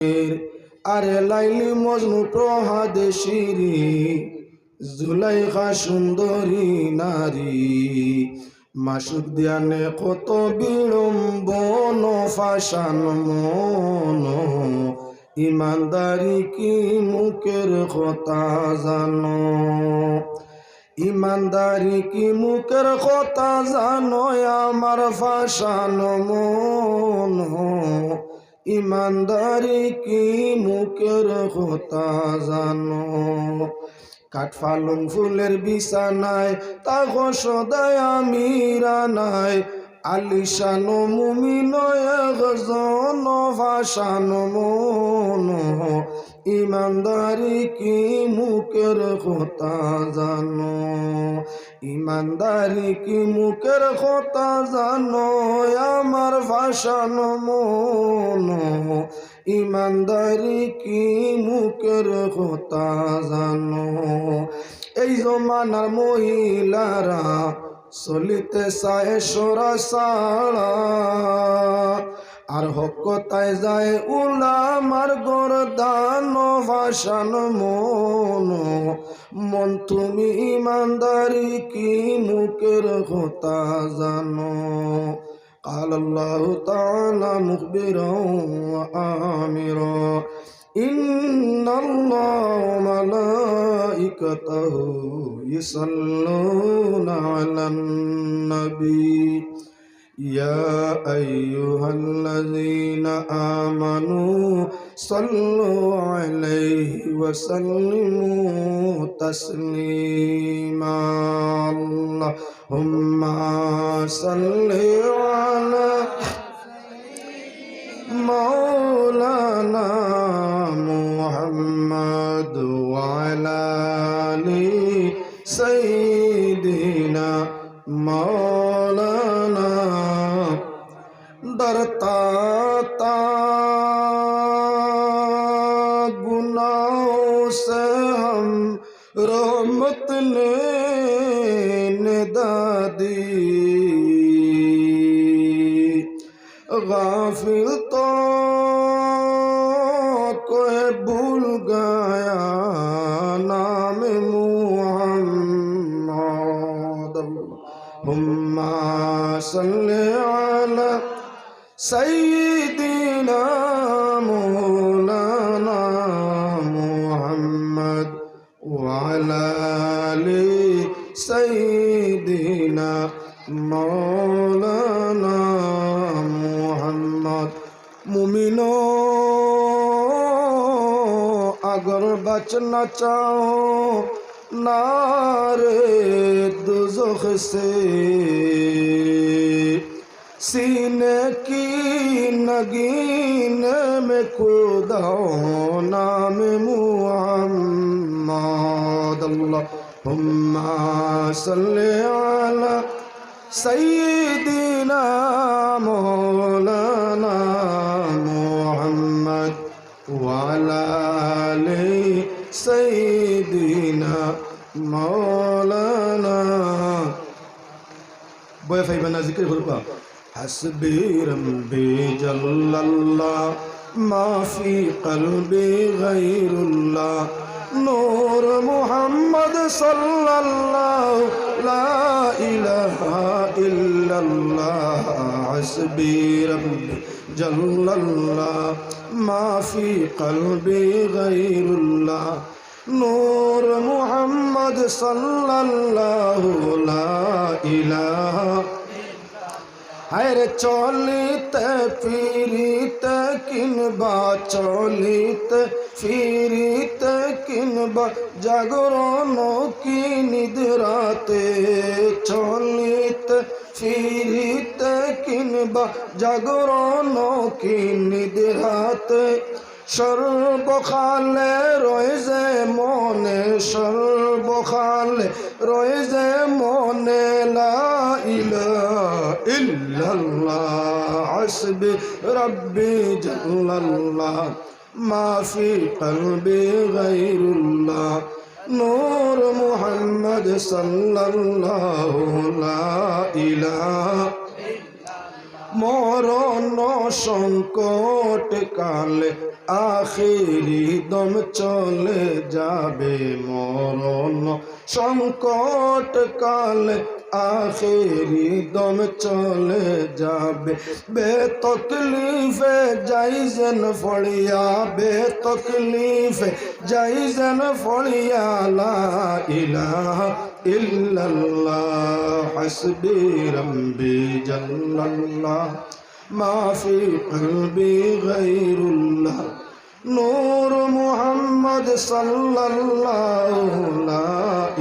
আরে লাইলি মজনু প্রহাদে শিরি জুলাইখা সুন্দরী নারী মাসুক দিয়ানে কত বিড়ম্বন ফাশান মন ইমানদারি কি মুখের কথা জানো ইমানদারি কি মুখের কথা জানো আমার ফাশান মন ইমানদারি কি মুখের কথা জানো কাঠফালং ফুলের বিছানায় তাগো সদায় আমিরা নাই আলিশান মুমিন একজন ভাষান মন ইমানদারি কি মুখের কথা জানো ইমানদারি কি মুখের কথা জানো আমার ভাষান মন ইমানদারি কি মুখের কথা জানো এই জমানার মহিলারা চলিতে চায় সরা সাড়া আর হকতায় যায় উলামার গরদান ভাষান মন মন তুমি ইমানদারি কি মুখের কথা জানো قال الله تعالى مخبرا وآمرا إن الله وملائكته يصلون على النبي يا أيها الذين آمنوا صلوا عليه وسلموا تسليما اللهم صل على مولانا محمد وعلى آل سيدنا مولانا डरता ता गुनाहों से हम रहमत ने निदा दी गाफिल तो कोई भूल गया नाम मुहम्मद हुम्मा सल्ले अला सय्यिदिना मौलाना मुहम्मद वअला आलि सय्यिदिना मौलाना मुहम्मद मुमिनो अगर बचना चाहो नारे दुज़ख से सीने की नगीन में खुदाओ नाम मुहम्मद अल्लाहुम्मा सल्ली अला सय्यिदिना मौलाना मुहम्मद वअला आलि सय्यिदिना मौलाना बोया फाइबाना जिक्र करबा हस्बी रब्बी जल्लल्लाह मा फी क़ल्बी गैरुल्लाह नूर मुहम्मद सल्लल्लाहु ला इलाहा इल्लल्लाह हस्बी रब्बी जल्लल्लाह मा फी क़ल्बी गैरुल्लाह नूर मुहम्मद सल्लल्लाहु ला इलाहा हरे चलिते फिरिते किनबा चलिते फिरिते किनबा जागरण की निद्राते चलिते फिरिते किनबा जागरण की निद्राते সর্বকালে রয়েছে মনে সর্বকালে রয়েছে মনে লা ইলাহা ইল্লাল্লাহ হাসবি রব্বি জাল্লাল্লাহ মা ফি কলবি গায়রুল্লাহ নূর মুহাম্মদ সাল্লাল্লাহু লা ইলাহা মরণ সংকট কালে আখেরি দম চলে যাবে মরণ সংকট কালে আখেরি দম চলে যাবে বেতকলিফে যাইজেন ফড়িয়া বেতকলিফে যাইজেন ফড়িয়া লা ইলাহা ইল্লাল্লাহ হাসবি রব্বি জাল্লাল্লাহ মা ফি কলবি গায়রুল্লাহ নূর মুহাম্মদ সাল্লাল্লাহু লা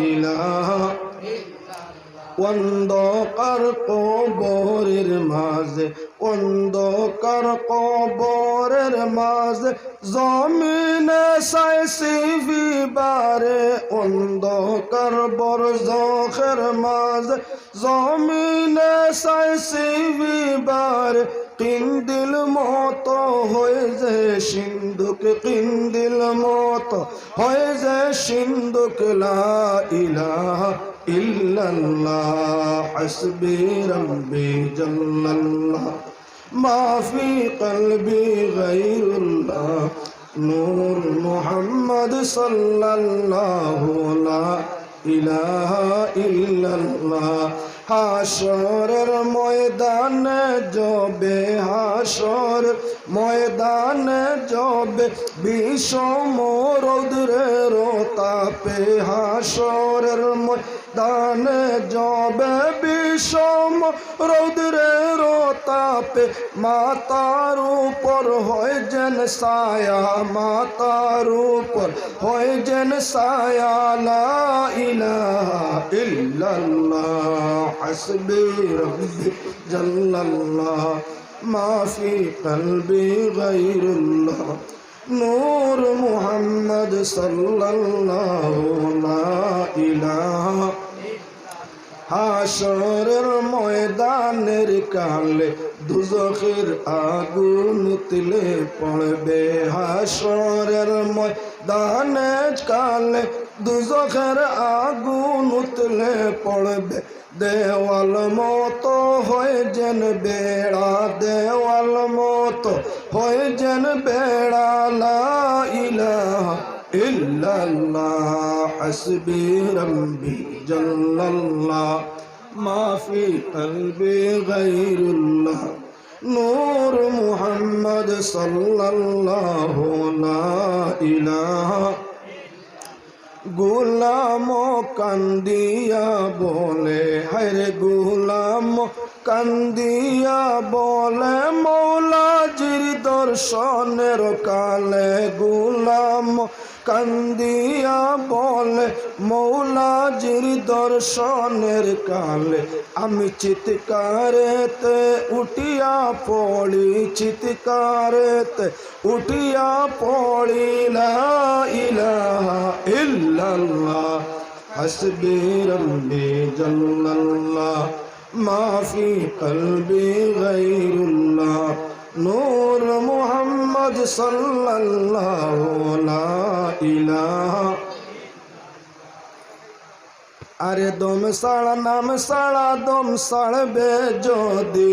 ইলাহা অন্ধকার কবরের মাঝে অন্ধকার কবরের মাঝে জমিনে সাইসি বিবারে অন্ধকার বরজখের মাঝে জমিনে সাইসি বিবারে কিন্দিল মতো হয়ে যে সিন্ধুক কিন্দিল মতো হয়ে যে সিন্ধুক লা ইলাহা ইল্লাল্লাহ হাসবি রব্বি জাল্লাল্লাহ মা ফি কলবি গায়রুল্লাহ নূর মুহাম্মদ সাল্লাল্লাহু লা ইলাহা ইল্লাল্লাহ হাসরের ময়দানে জবে হাসর ময়দানে জবে বিষম রৌদ্রের তাপে হাসরের ময়দানে জবে বিষম রৌদ্রের তাপে মাতার উপর হয় যেন ছায়া মাতার উপর হয় যেন ছায়া লা ইলাহা ইল্লাল্লাহ হাসবি রব্বি জাল্লাল্লাহ মা ফি কলবি গায়রুল্লাহ নূর মুহাম্মদ সাল্লাল্লাহু লা ইলাহা হাসরের ময়দানের কালে দুজখের আগুন তিলে পড়বে হাসরের ময়দানে কালে দুজখের আগুন উতলে পড়বে দেওয়াল মতো হয়ে যেন বেড়া দেওয়াল মতো হয়ে যেন বেড়া লা ইলাহা ইল্লাল্লাহ হাসবি রব্বি জাল্লাল্লাহ মা ফি কলবি গায়রুল্লাহ নূর মুহাম্মদ সাল্লাল্লাহু লা ইলাহা গুলাম কান্দিয়া বলে হরে গুলাম কান্দিয়া বলে মৌলাজির দর্শনের কালে গুলাম কান্দিয়া বলে মৌলাজির দর্শনের কালে আমি চিৎকারেতে উঠিয়া পড়ি চিৎকারেতে উঠিয়া পড়ি লা ইলাহা ইল্লাল্লাহ হাসবি রব্বি জাল্লাল্লাহ মা ফি কলবি গায়রুল্লাহ নূর মুহাম্মদ সাল্লাল্লাহু লা ইলাহা আরে দম সাড়া নাম সাড়া দম সাড়বে যদি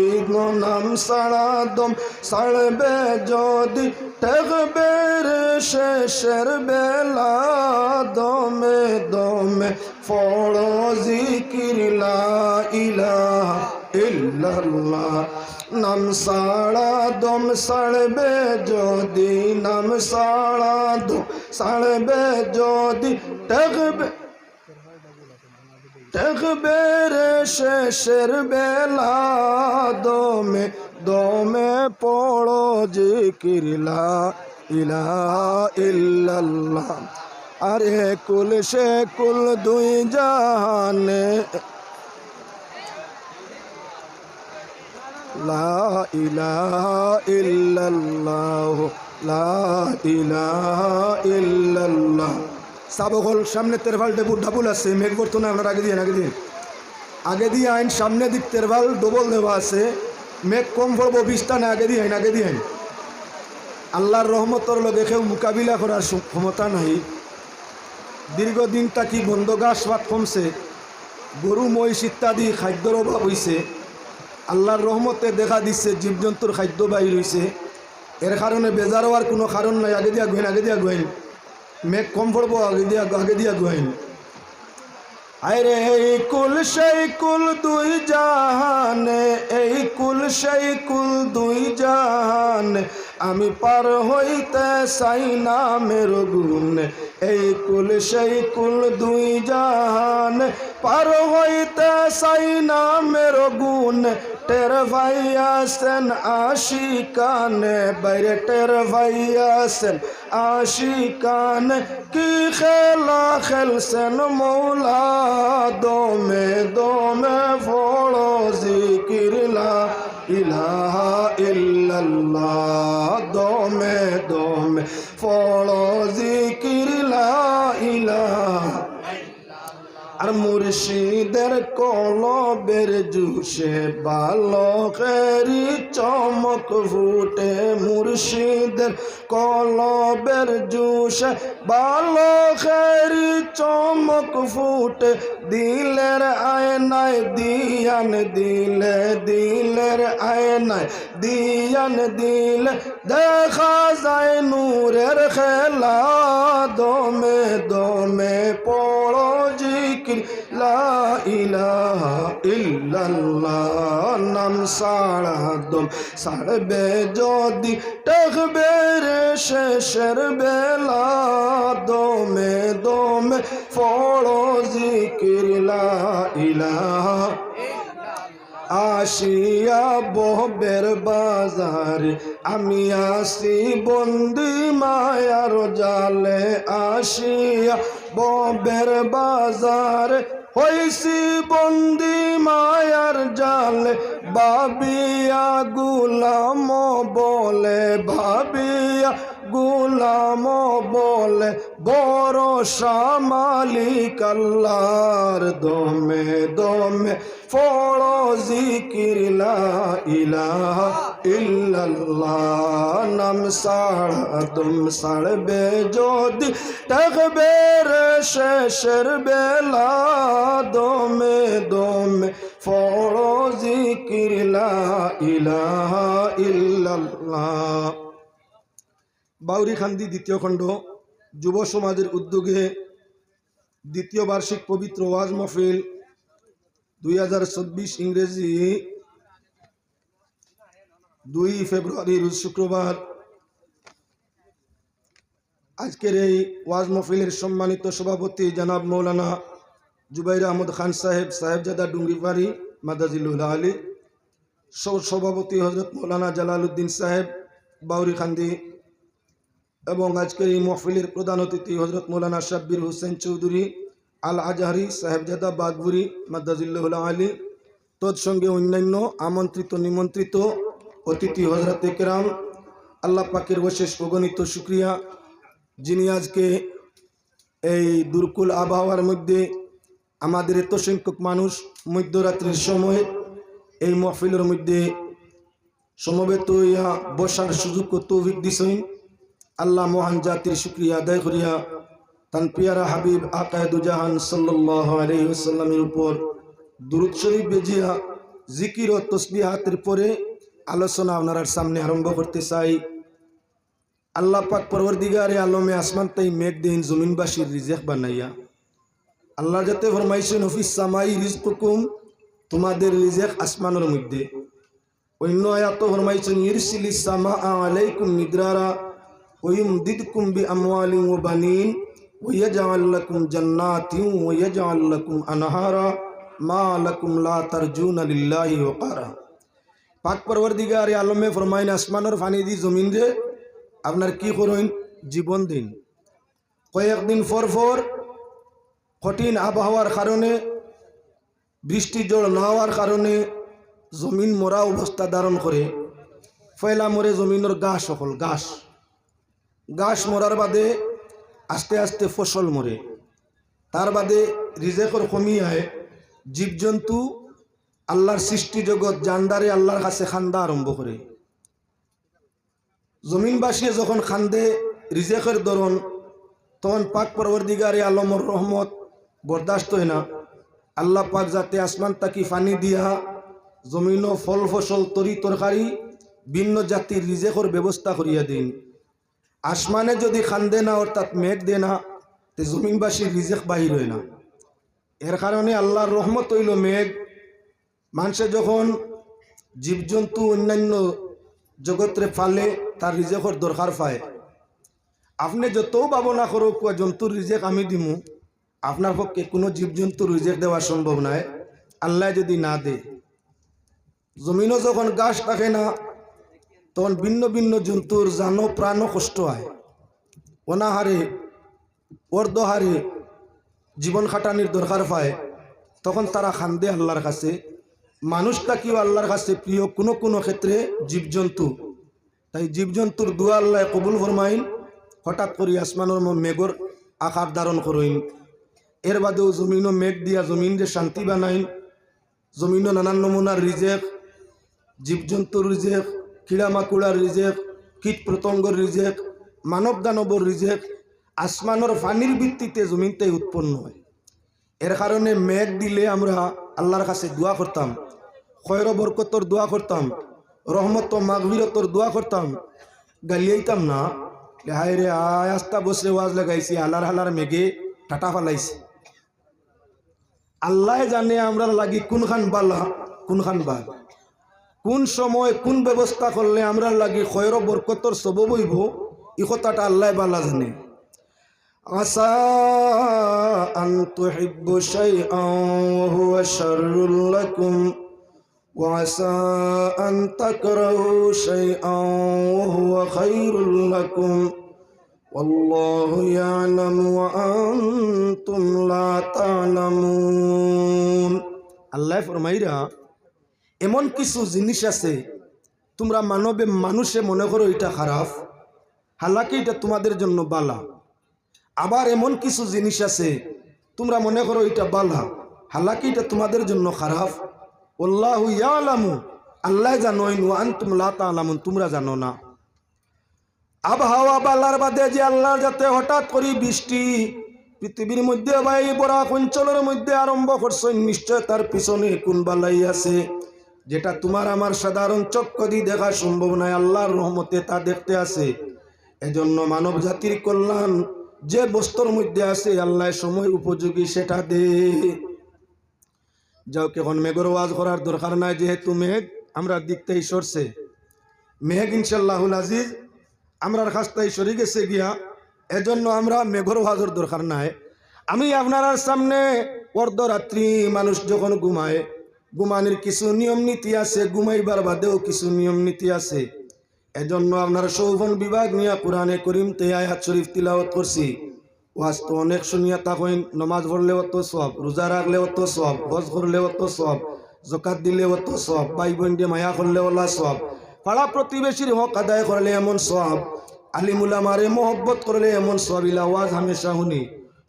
নাম সাড়া দম সাড়বে যদি ঠেকবে রে শেষের বেলা দমে দমে পড়ো জিকির লা ইলাহা ইল্লাল্লাহ নাম সাড়া দম সাড়বে যদি নাম সাড়া দম সাড়বে যদি ঠেকবে রে শেষের বেলা দমে দমে পড়ো জিকির লা ইলাহা ইল্লাল্লাহ আরে কুল সে কুল দুই জাহানে লা ইলাহা ইল্লাল্লাহ লা ইলাহা ইল্লাল্লাহ সাবকল সামনে তেরভাল ডেবু ডাবুল আছে মেঘ বর্তনে আপনার আগে দিয়ে আইন সামনে দিক তেরভাল ডবল দেওয়া আছে মেঘ কম পড়বো বিস্তানে আগে দিয়ে আইন আল্লাহর রহমতর লগে কেউ মোকাবিলা করার ক্ষমতা নাই দীর্ঘদিন তাকি বন্ধ গাছ পাত কমছে গরু মহিষ ইত্যাদি খাদ্যর অভাব হয়েছে আল্লাহর রহমতে দেখা দিচ্ছে জীবজন্তুর খাদ্য বাহির হয়েছে, এর কারণে বেজার হওয়ার কোনো কারণ নাই। আগে দিয়া গোয়েন, আগে দিয়া গোয়েন, মেঘ কম পড়বো, আগে দিয়া গোয়েন। আরে এই কুল সেই কুল দুই জাহানে, এই কুল সেই কুল দুই জাহানে, আমি পার হইতে চাই না মেরো গুণ। এই কুল সেই কুল দুই জাহানে, পার হইতে চাই না মেরো গুণ। টের ভাই আসেন আশিকানে, বাইরে টের ভাই আসেন আশিকানে, কি খেলা খেলছেন মৌলা। দমে দমে ফড়ো জিকির লা ইলাহা ইল্লাল্লাহ, দমে দমে ফড়ো জিকির লা ইলাহা। আর মুর্শিদের কলবের জুসে বালকেরি চমক ফুটে, মুর্শিদের কলবের জুসে বালকেরি চমক ফুটে। দিলের আয়নায় দিয়ান দিলে, দিলের আয়নায় দিয়ান দিলে, দেখা যায় নূরের খেলা। দমে দমে পড়ো জিকির লা ইলাহা ইল্লাল্লাহ, নাম সাড়া দম সাড়বে যদি টেকবে রে শেষের বেলা। দমে দমে পড়ো জিকির লা ইলাহা। আসিয়া বহবের বাজারে, আমি আসি বন্দি মায়ার জালে। আসিয়া বহবের বাজারে, হইছি বন্দি মায়ার জালে। ভাবিয়া গুলাম বলে, ভাবিয়া গুলাম বলে, ভরসা মালিক আল্লাহর। দমে দমে পড়ো জিকির লা ইলাহা ইল্লাল্লাহ, নাম সাড়া দম সাড়বে যদি থাকবে রে শেষের বেলা। দমে দমে পড়ো জিকির লা ইলাহা ইল্লাল্লাহ। বাউরিখান্দি দ্বিতীয় খণ্ড যুব সমাজের উদ্যোগে দ্বিতীয় বার্ষিক পবিত্র ওয়াজ মাহফিল 2024 ইংরেজি 2 ফেব্রুয়ারি রোজ শুক্রবার। আজকের এই ওয়াজ মাহফিলের সম্মানিত সভাপতি জনাব মৌলানা জুবাইর আহমদ খান সাহেব, সাহেবজাদা ডুঙ্গিপাড়ি মাদাজিলুল আলী। সভাপতি হজরত মৌলানা জালালউদ্দিন সাহেব বাউরিখান্দি। এবং আজকের এই মাহফিলের প্রধান অতিথি হজরত মৌলানা শাব্বির হোসেন চৌধুরী আল আজহারি, সাহেবজাদা বাগবুরি মাদাজিল্লাহুল আলী। তৎসঙ্গে অন্যান্য আমন্ত্রিত নিমন্ত্রিত অতিথি হজরতে কেরাম, আল্লাহ পাকের অশেষ অগণিত শুক্রিয়া, যিনি আজকে এই দুর্কুল আবহাওয়ার মধ্যে আমাদের এত সংখ্যক মানুষ মধ্যরাত্রির সময় এই মাহফিলের মধ্যে সমবেত হইয়া বসার সুযোগ ও তৌফিক দিছেন। আল্লাহ মহান জাতির শুক্রিয়া আদায় করিয়া তান পিয়ারা হাবিব আকায়েদুজাহান সাল্লাল্লাহু আলাইহি ওয়াসাল্লামের উপর দুরূদ শরীফ বেজিয়া জিকির ও তসবিহাতের পরে আলোচনা আপনার সামনে আরম্ভ করতে চাই। আল্লাহ পাক পরওয়ারদিগারে আলমে আসমান তাই মেঘ দিন জমিনবাসীর রিজেক বানাইয়া। আল্লাহ যাতে ফরমাইছেন অফিস সামাই রিজকুকুম, তোমাদের রিজেক আসমানের মধ্যে। অন্য আয়াত ফরমাইছেন ইরসিলিস সামা আলাইকুম মিদরারা ওয়ুমদিদকুম বিআমওয়ালিন ওয়া বানিন ওয়ায়াজআল লাকুম জান্নাতিন ওয়ায়াজআল লাকুম আনহারা মা লাকুম লা তারজুনা লিল্লাহি ওয়াকারা। পাক পরওয়ারদিগারে আলমে ফরমাইন আসমানের পানি দি জমিন রে আপনার কি করুন, জীবন দিন। কয়েকদিন পর পর কঠিন আবহাওয়ার কারণে, বৃষ্টি জল না হওয়ার কারণে জমিন মরা অবস্থা ধারণ করে। ফয়লা মরে জমিনের ঘাস, সকল ঘাস ঘাস মরার বাদে আস্তে আস্তে ফসল মরে। তার বাদে রিজেকর কমি আয়, জীবজন্তু আল্লাহর সৃষ্টি জগৎ জান্ডারে আল্লাহর কাছে খান্দা আরম্ভ করে। জমিনবাসী যখন খান্দে রিজেকের দরন, তখন পাক পরওয়ারদিগারে আলমর রহমত বরদাস্ত হয় না। আল্লাহ পাক যাতে আসমান তাকি পানি দিয়া জমিন ফল ফসল তরি তরকারি ভিন্ন জাতির রিজেকর ব্যবস্থা করিয়া দিন। আসমানে যদি খান্দে না অর্থাৎ মেঘ দে না, তে জমিনবাসীর রিজেক বাহির হয় না। এর কারণে আল্লাহর রহমত হইল মেঘ। মানুষে যখন জীবজন্তু অন্যান্য জগৎরে ফালে তার রিজেকর দরকার পায়। আপনি যত ভাবনা করো জন্তুর রিজেক আমি দিমু, আপনার পক্ষে কোনো জীবজন্তুর রিজেক দেওয়া সম্ভব নয় আল্লাহ যদি না দে। জমিনও যখন গাছ থাকে না, তখন ভিন্ন ভিন্ন জন্তুর জানো প্রাণও কষ্ট হয়। অনাহারে অর্ধহারে জীবন খাটানির দরকার পায়, তখন তারা খান্দে আল্লাহর কাছে। মানুষটা কিও আল্লাহর কাছে প্রিয় কোনো কোনো ক্ষেত্রে জীবজন্তু। তাই জীবজন্তুর দোয়া আল্লাহ কবুল ফরমাইন। হঠাৎ করে আসমানের মেঘর আকার ধারণ করইন। এর বাদেও জমিনও মেঘ দিয়া জমিন যে শান্তি বানাইন। জমিনও নানান নমুনার রিজেক, জীবজন্তুর রিজেক, কীড়ামাকুড়ার রিজেক, কীট পতঙ্গর রিজেক, মানব দানবর রিজেক আসমানের ফানির ভিত্তিতে জমিনটাই উৎপন্ন হয়। এর কারণে মেঘ দিলে আমরা আল্লাহর কাছে দোয়া করতাম, খয়র বরকতর দোয়া করতাম, রহমত মাগফিরতর দোয়া করতাম। গালিয়াইতাম না, হায় রে আয় আস্তা বসে ওয়াজ লাগাইছি, হালার হালার মেঘে টাটা ফালাইছি। আল্লাহ জানে আমরা লাগি কোনখান বালা কোনখান বাল, কোন সময় কোন ব্যবস্থা করলে আমরা লাগি খয়র বরকতর সবব হইব, ই কথাটা আল্লাহ বালা জানে। আসা আন তুহিব্বু শাইআন ওয়া হুয়া শাররুল লাকুম ওয়া আসা আন তাকরাহু শাইআন ওয়া হুয়া খায়রুল লাকুম ওয়াল্লাহু ইয়ালামু ওয়া আনতুম লা তা'লামুন। আল্লাহ ফরমাইরা এমন কিছু জিনিস আছে তোমরা মানুষে মনে করো এটা খারাপ, হালাকি এটা তোমাদের জন্য বালা। আবার এমন কিছু জিনিস আছে তোমরা মনে করো এটা বালা, হালাকি এটা তোমাদের জন্য খারাপ। আল্লাহু ইয়ালামু, আল্লাহ জানেন, ওয়া আনতুম লা তা'লামুন, তোমরা জানো না। আবহাওয়া বালার বাদে যে আল্লাহ যাতে হঠাৎ করে বৃষ্টি পৃথিবীর মধ্যে ভাই বড় অঞ্চলের মধ্যে আরম্ভ করছেন, নিশ্চয় তার পিছনে কোন বালাই আছে যেটা তোমার আমার সাধারণ চক্ষু দিয়ে দেখা সম্ভব নয়। আল্লাহর রহমতে তা দেখতে আছে। এজন্য মানব জাতির কল্যাণ যে বস্তুর মধ্যে আছে আল্লাহ সময় উপযোগী সেটা দে। যাও এখন মেঘর ওয়াজ করার দরকার নাই, যেহেতু মেঘ আমরা দিকতেই সরছে। মেঘ ইনশাল্লাহুল আজিজ আমরার কাছটাই সরে গেছে গিয়া, এজন্য আমরা মেঘর ওয়াজের দরকার নাই। আমি আপনার সামনে অর্ধরাত্রি মানুষ যখন ঘুমায়, ঘুমানির কিছু নিয়ম নীতি আছে, ঘুমাইবার বাদেও কিছু নিয়ম নীতি আছে। এজন্য আপনার শৌভন বিভাগ নিয়ে কোরআনে করিম তে আয়াত শরীফ তিলাওয়াত করছি। ওয়াজ তো অনেক শুনিয়া তাকইন, নমাজ পড়লেও তো সব, রোজা রাখলেও তো সব, হজ করলেও তো সব, যাকাত দিলেও তো সব, ভাই বোন দিয়ে মায়া করলেও সব, পাড়া প্রতিবেশীর হক আদায় করলে এমন সব, আলিমুলামারে মোহব্বত করলে এমন সব। ইলা ওয়াজ হামেশা শুনি।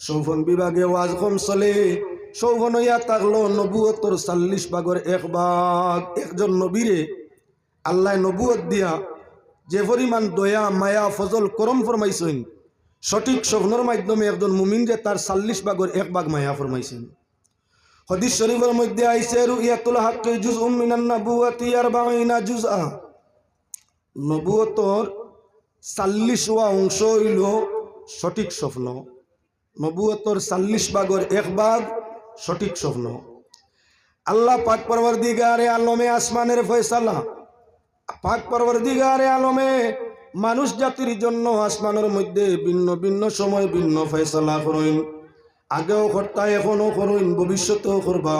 শৌভন বিভাগে ওয়াজ কম চলে, শৌভন হইয়া থাকলো নবুয়তর 40 ভাগের 1 ভাগ। একজন নবীরে আল্লাহ নবুয়ত দিয়া যে পরিমাণ দয়া মায়া ফজল করম ফরমাইছেন, সঠিক স্বপ্নের মাধ্যমে একজন মুমিনরে তার 40 ভাগের 1 ভাগ মায়া ফরমাইছেন। হাদিস শরীফের মধ্যে আইছে রুইয়াতুল হাক্কি জুজউম মিনান নবুওয়াতি 40 জুজআ। নবুয়তর 40ওয়া অংশ হইল সঠিক স্বপ্ন। নবুয়তর 40 ভাগের 1 ভাগ সঠিক স্বপ্ন। আল্লাহ পাক পরওয়ারদিগারে আলমে আসমানের ফয়সালা, পাক পরওয়ারদিগারে আলমে মানুষ জাতির জন্য আসমানের মধ্যে ভিন্ন ভিন্ন সময় ভিন্ন ফয়সালা করেন। আগেও করতা, এখনো করেন, ভবিষ্যতেও করবা।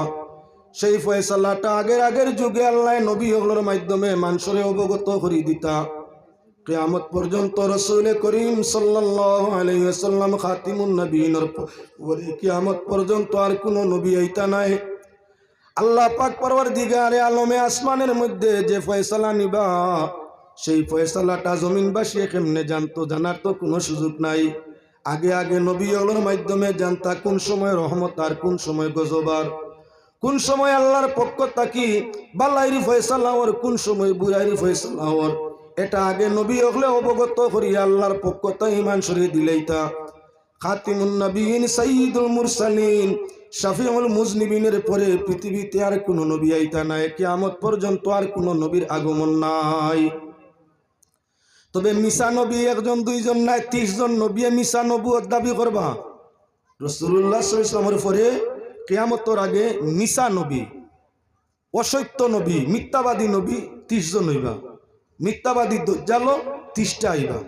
সেই ফয়সালাটা আগের যুগে আল্লাহ নবী হলোর মাধ্যমে মানুষরে অবগত করে দিতা। কিয়ামত পর্যন্ত রাসূল করিম সাল্লাল্লাহু আলাইহি ওয়াসাল্লাম খাতিমুন নবীনের পরে কিয়ামত পর্যন্ত আর কোনো নবী আইতা নাই। আল্লাহ পাক পরওয়ারদিগারে আলমে আসমানের মধ্যে যে ফয়সালা নিবা, সেই ফয়সালাটা জমিনবাসী কেমনে জানতো, জানার তো কোনো সুযোগ নাই। আগে নবী হলোর মাধ্যমে জানতা কোন সময় রহমত আর কোন সময় গজবার, কোন সময় আল্লাহর পক্ষ থাকি বালাইরি ফয়সালা আর কোন সময় বুরাইরি ফয়সালা। এটা আগে নবী হলে অবগত করিয়া আল্লাহর পক্ষ তা ইমান সরিয়ে দিলেইতা। খাতিমুন নবীন সাইয়্যিদুল মুরসালিন শাফিউল মুজনিবিনের পরে পৃথিবীতে আর কোনো নবী আইতা নাই, কিয়ামত পর্যন্ত আর কোনো নবীর আগমন নাই। তবে মিসা নবী একজন দুইজন নাই, 30 জন নবী মিসা নবুয়ত দাবি করবা। রাসূলুল্লাহ সাল্লাল্লাহু আলাইহি ওয়াসাল্লামের পরে কিয়ামতের আগে মিসা নবী, অসত্য নবী, মিথ্যাবাদী নবী 30 জন হইবা। মিথ্যাবাদী দাজ্জালও 30টা আইবা।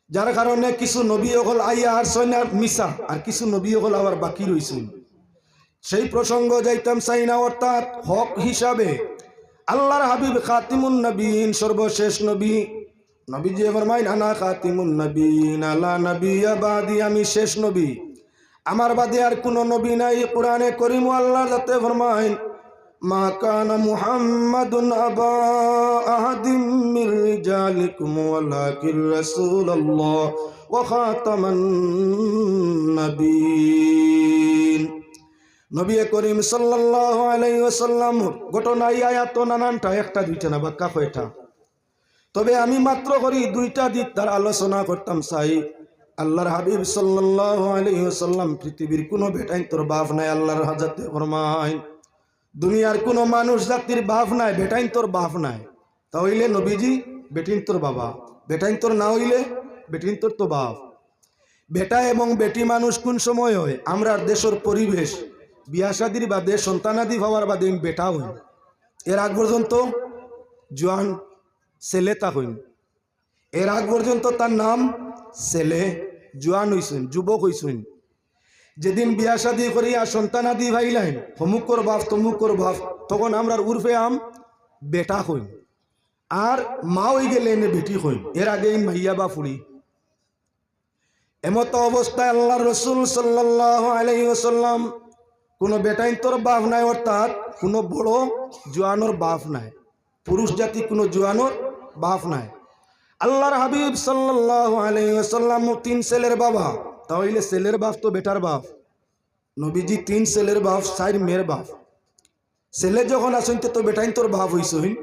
যার কারণে কিছু নবী হল আইয়া আর সৈনা মিসা, আর কিছু নবী হল আবার বাকি রইছেন। সেই প্রসঙ্গ যাইতাম চাই না। অর্থাৎ হক হিসাবে আল্লাহর হাবিব খাতিমুন নবীন, সর্বশেষ নবী। নবীজি ফরমাইন আনা খাতিমুন নবীন আলা নবিয়্যা বাদি, আমি শেষ নবী, আমার বাদে আর কোনো নবী নাই। কোরআনে করিম আল্লাহ যাতে ফরমাইন মা কানা মুহাম্মাদুন আবা আহাদিম মির রিজালিকুম ওয়ালাকিন রাসূলুল্লাহ ওয়া খাতামান নবীন। নবী করিম সাল্লাল্লাহু আলাইহি ওয়াসাল্লাম ঘটনায় আয়াত নানানটা, একটা দুইটা না বাক্কা কয়টা, তবে আমি মাত্র করি দুইটা দিক তার আলোচনা করতাম চাই। আল্লাহর হাবিব সাল্লাল্লাহু আলাইহি ওয়াসাল্লাম পৃথিবীর কোনো বেটাইন তোর বাপ নাই। আল্লাহর হাজাতে ফরমায় দুনিয়ার কোনো মানুষ জাতির বাপ নাই, বেটাইন তোর বাপ নাই। তা হইলে নবীজি বেটিন তোর বাবা, বেটাইন তোর না হইলে বেটিন তোর তো বাপ। বেটা এবং বেটি মানুষ কোন সময় হয়? আমরা দেশের পরিবেশ, বিয়া শাদির বাদে, সন্তানাদি হওয়ার বাদে বেটা হই। এর আগ পর্যন্ত জোয়ান ছেলে তা হইন, এর আগ পর্যন্ত তার নাম ছেলে। জোয়ান হইছেন, যুবক হইছেন। যেদিন বিয়া শাদি করিয়া সন্তানাদি ভাইলাইন, হমুকর বাপ তমুকর বাপ, তখন আমরা উর্ফে আম বেটা হইন। আর মা হয়ে গেলে এনে বেটি হইন, এর আগে মাইয়া বা ফুড়ি। এমত অবস্থায় আল্লাহ রসুল সাল্লাল্লাহু আলাইহি ওয়াসাল্লাম কোনো বেটাইন তোর বাপ নাই, অর্থাৎ কোনো বড় জোয়ানোর বাপ নাই, পুরুষ জাতি কোনো জোয়ানোর বাপ নাই। আল্লাহর হাবিব সাল্লাল্লাহু আলাইহি ওয়াসাল্লাম 3 ছেলের বাবা, তাহলে ছেলের বাপ তো বেটার বাপ। নবীজি 3 ছেলের বাপ, 4 মেয়ের বাপ। ছেলে যখন আসেন তো বেটাইন তোর বাপ হইসইন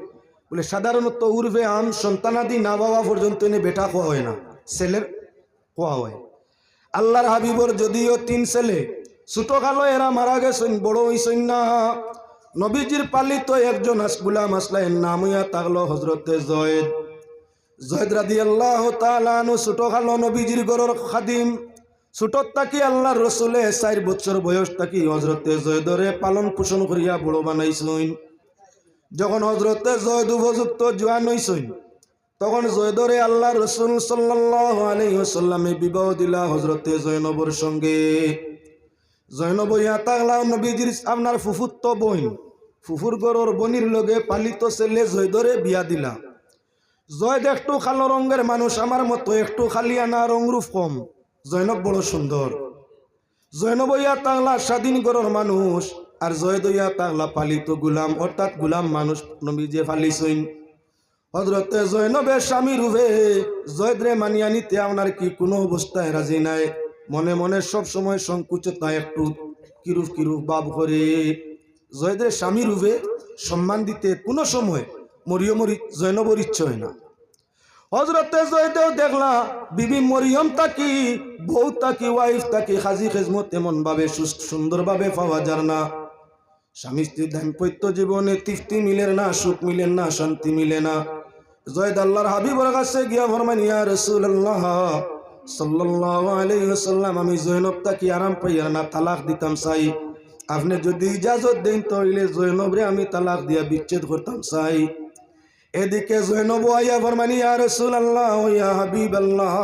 বলে সাধারণত উর্ফে আম সন্তানাদি না বাবা পর্যন্ত এনে বেটা কোয়া হয় না, ছেলের কোয়া হয়। আল্লাহর হাবিবর যদিও 3 ছেলে, ছোট কালো এরা মারা গেছেন, বড় হইছেন না। নবীজির পালিত একজন গুলাম আসলাম, নাম হইয়া তাগলো হজরতে জয়েদ। জয়েদ রাদিয়াল্লাহু তাআলা আনহু ছোট কালো নবীজির গরর খাদিম। ছোটত তাকি আল্লাহর রসুলে 4 বছর বয়স তাকি হজরতে জয়েদরে পালন পোষণ করিয়া বড় বানাইছেন। যখন হজরতে জয়েদ উপযুক্ত জোয়ান হইছেন, তখন জয়েদরে আল্লাহর রসুল সাল্লাল্লাহু আলাইহি ওয়াসাল্লামে বিবাহ দিলা হজরতে জয়নবর সঙ্গে। জয়নব ইয়া তাগলা নবীজির আপনার ফুফুত্ত বোন, ফুফুর গরর বনির লগে পালিত ছেলে জয়দরে বিয়া দিলা। জয়দ একটু কালো রঙের মানুষ, আমার মতো একটু খালিয়ানা, রংরূপ কম। জয়নব বড় সুন্দর। জয়নব ইয়া তাগলা স্বাধীন গরর মানুষ, আর জয়দ ইয়া তাগলা পালিত গুলাম, অর্থাৎ গুলাম মানুষ নবীজি ফালিছেন। হযরতে জয়নবের স্বামী রূপে জয়দরে মানিয়া নিতে আপনার কি কোনো অবস্থায় রাজি নাই। মনে মনে সব সময় সংকুচতা, একটু কিরূপ কিরূপ ভাব করে। জয়দের স্বামী রূপে সম্মান দিতে কোনো সময় মরিয়মরি জয়নবর ইচ্ছে হয় না। হযরতে জয়দেও দেখলা বিবি মরিয়ম তাকি, বউ তাকি, ওয়াইফ তাকি হাজি খেজমত এমন ভাবে সুন্দরভাবে পাওয়া যায় না। স্বামী স্ত্রীর দাম্পত্য জীবনে তৃপ্তি মিলেন না, সুখ মিলেন না, শান্তি মিলে না। জয়দ আল্লাহর হাবিবের কাছে গিয়া ফরমান ইয়া রাসূলুল্লাহ সাল্লাল্লাহু আলাইহি ওয়াসাল্লাম, আমি জয়নব তাকি আরাম পাইয়া না, তালাক দিতাম চাই। আপনি যদি ইজাজত দেন তাহলে জয়নবরে আমি তালাক দিয়া বিচ্ছেদ করতাম চাই। এদিকে জয়নব আইয়া ফরমান ইয়া রাসূলুল্লাহ ইয়া হাবিবাল্লাহ,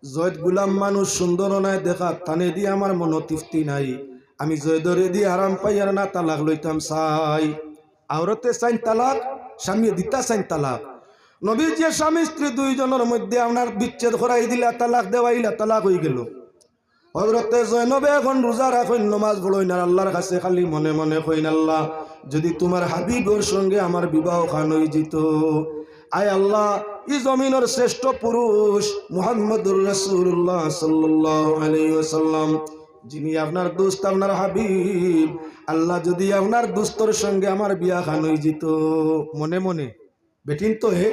জয়দ গুলাম মানুষ, সুন্দর নাই দেখা, তানে দিয়ে আমার মন তৃপ্তি নাই। আমি জয়দরে দিয়ে আরাম পাইয়ার না, তালাক লইতাম চাই। আওরতে চাইন তালাক, স্বামী দিতা চাইন তালাক। নবীর যে স্বামী স্ত্রী দুইজনের মধ্যে আপনার বিচ্ছেদ করাই দিলা, তালাক দেওয়াইলা, তালাক হয়ে গেল। হযরতে জয়নবে এখন রোজা রাখেন, নামাজ পড়েন, আর আল্লাহর কাছে খালি মনে মনে কইন আল্লাহ যদি তোমার হাবিবের সঙ্গে আমার বিবাহ খান হয়ে যেত, আয় আল্লাহ এই জমিনের শ্রেষ্ঠ পুরুষ মুহাম্মদুর রাসূলুল্লাহ সাল্লাল্লাহু আলাইহি ওয়াসাল্লাম, যিনি আপনার দোস্ত, আপনার হাবিব, আল্লাহ যদি আপনার দোস্তর সঙ্গে আমার বিয়া খান হয়ে যেত। মনে মনে বেটিন তো হে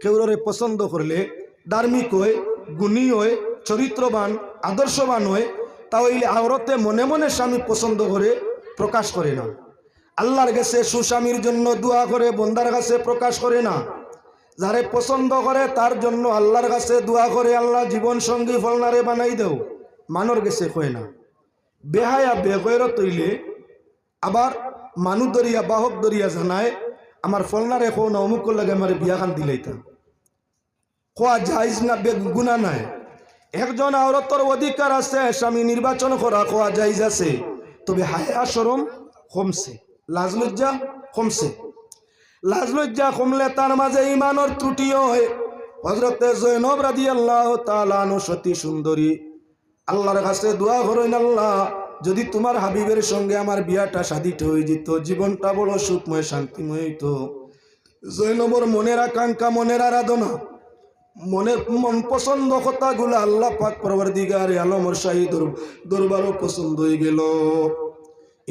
কেউরে পছন্দ করলে ধার্মিক হয়, গুণী হয়, চরিত্রবান, আদর্শবান হয়, তাহলে আওরতে মনে মনে স্বামী পছন্দ করে প্রকাশ করে না। আল্লাহর কাছে সুস্বামীর জন্য দোয়া করে বন্দার কাছে প্রকাশ করে না। যারে পছন্দ করে তার জন্য আল্লাহর কাছে দোয়া করে, আল্লাহ জীবন সঙ্গী ফলনারে বানাই দেও, মানর গেছে কয় না। বেহায়া বেগৈরত তৈলে আবার মানু দরিয়া বাহক দরিয়া জানায় আমার ফলনারে কো না অমুক লাগে আমার বিয়া খান দিলাইতাম। কোয়া জাইজ না গুনাহ নাই। একজন আওরতর অধিকার আছে স্বামী নির্বাচন করা, কোয়া জাইজ আছে, তবে হায়া শরম কমছে, লাজ লজ্জা কমছে। লাজ লজ্জা কমলে তার মাঝে ইমানের ত্রুটি হয়। হযরতে জয়নব রাদিয়াল্লাহু তাআলা আনহা সতী সুন্দরী আল্লাহর কাছে দোয়া করেন, আল্লাহ যদি তোমার হাবিবের সঙ্গে আমার বিয়াটা শাদীটা হয়ে যেত, জীবনটা বড় সুখময় শান্তিময় হইতো। জয়নবর মনের আকাঙ্ক্ষা, মনের আরাধনা, মনের মন পছন্দ কথাগুলো আল্লাহ পাক পরওয়ারদিগারে আলমের শাহী দরবারও পছন্দ হয়ে গেল।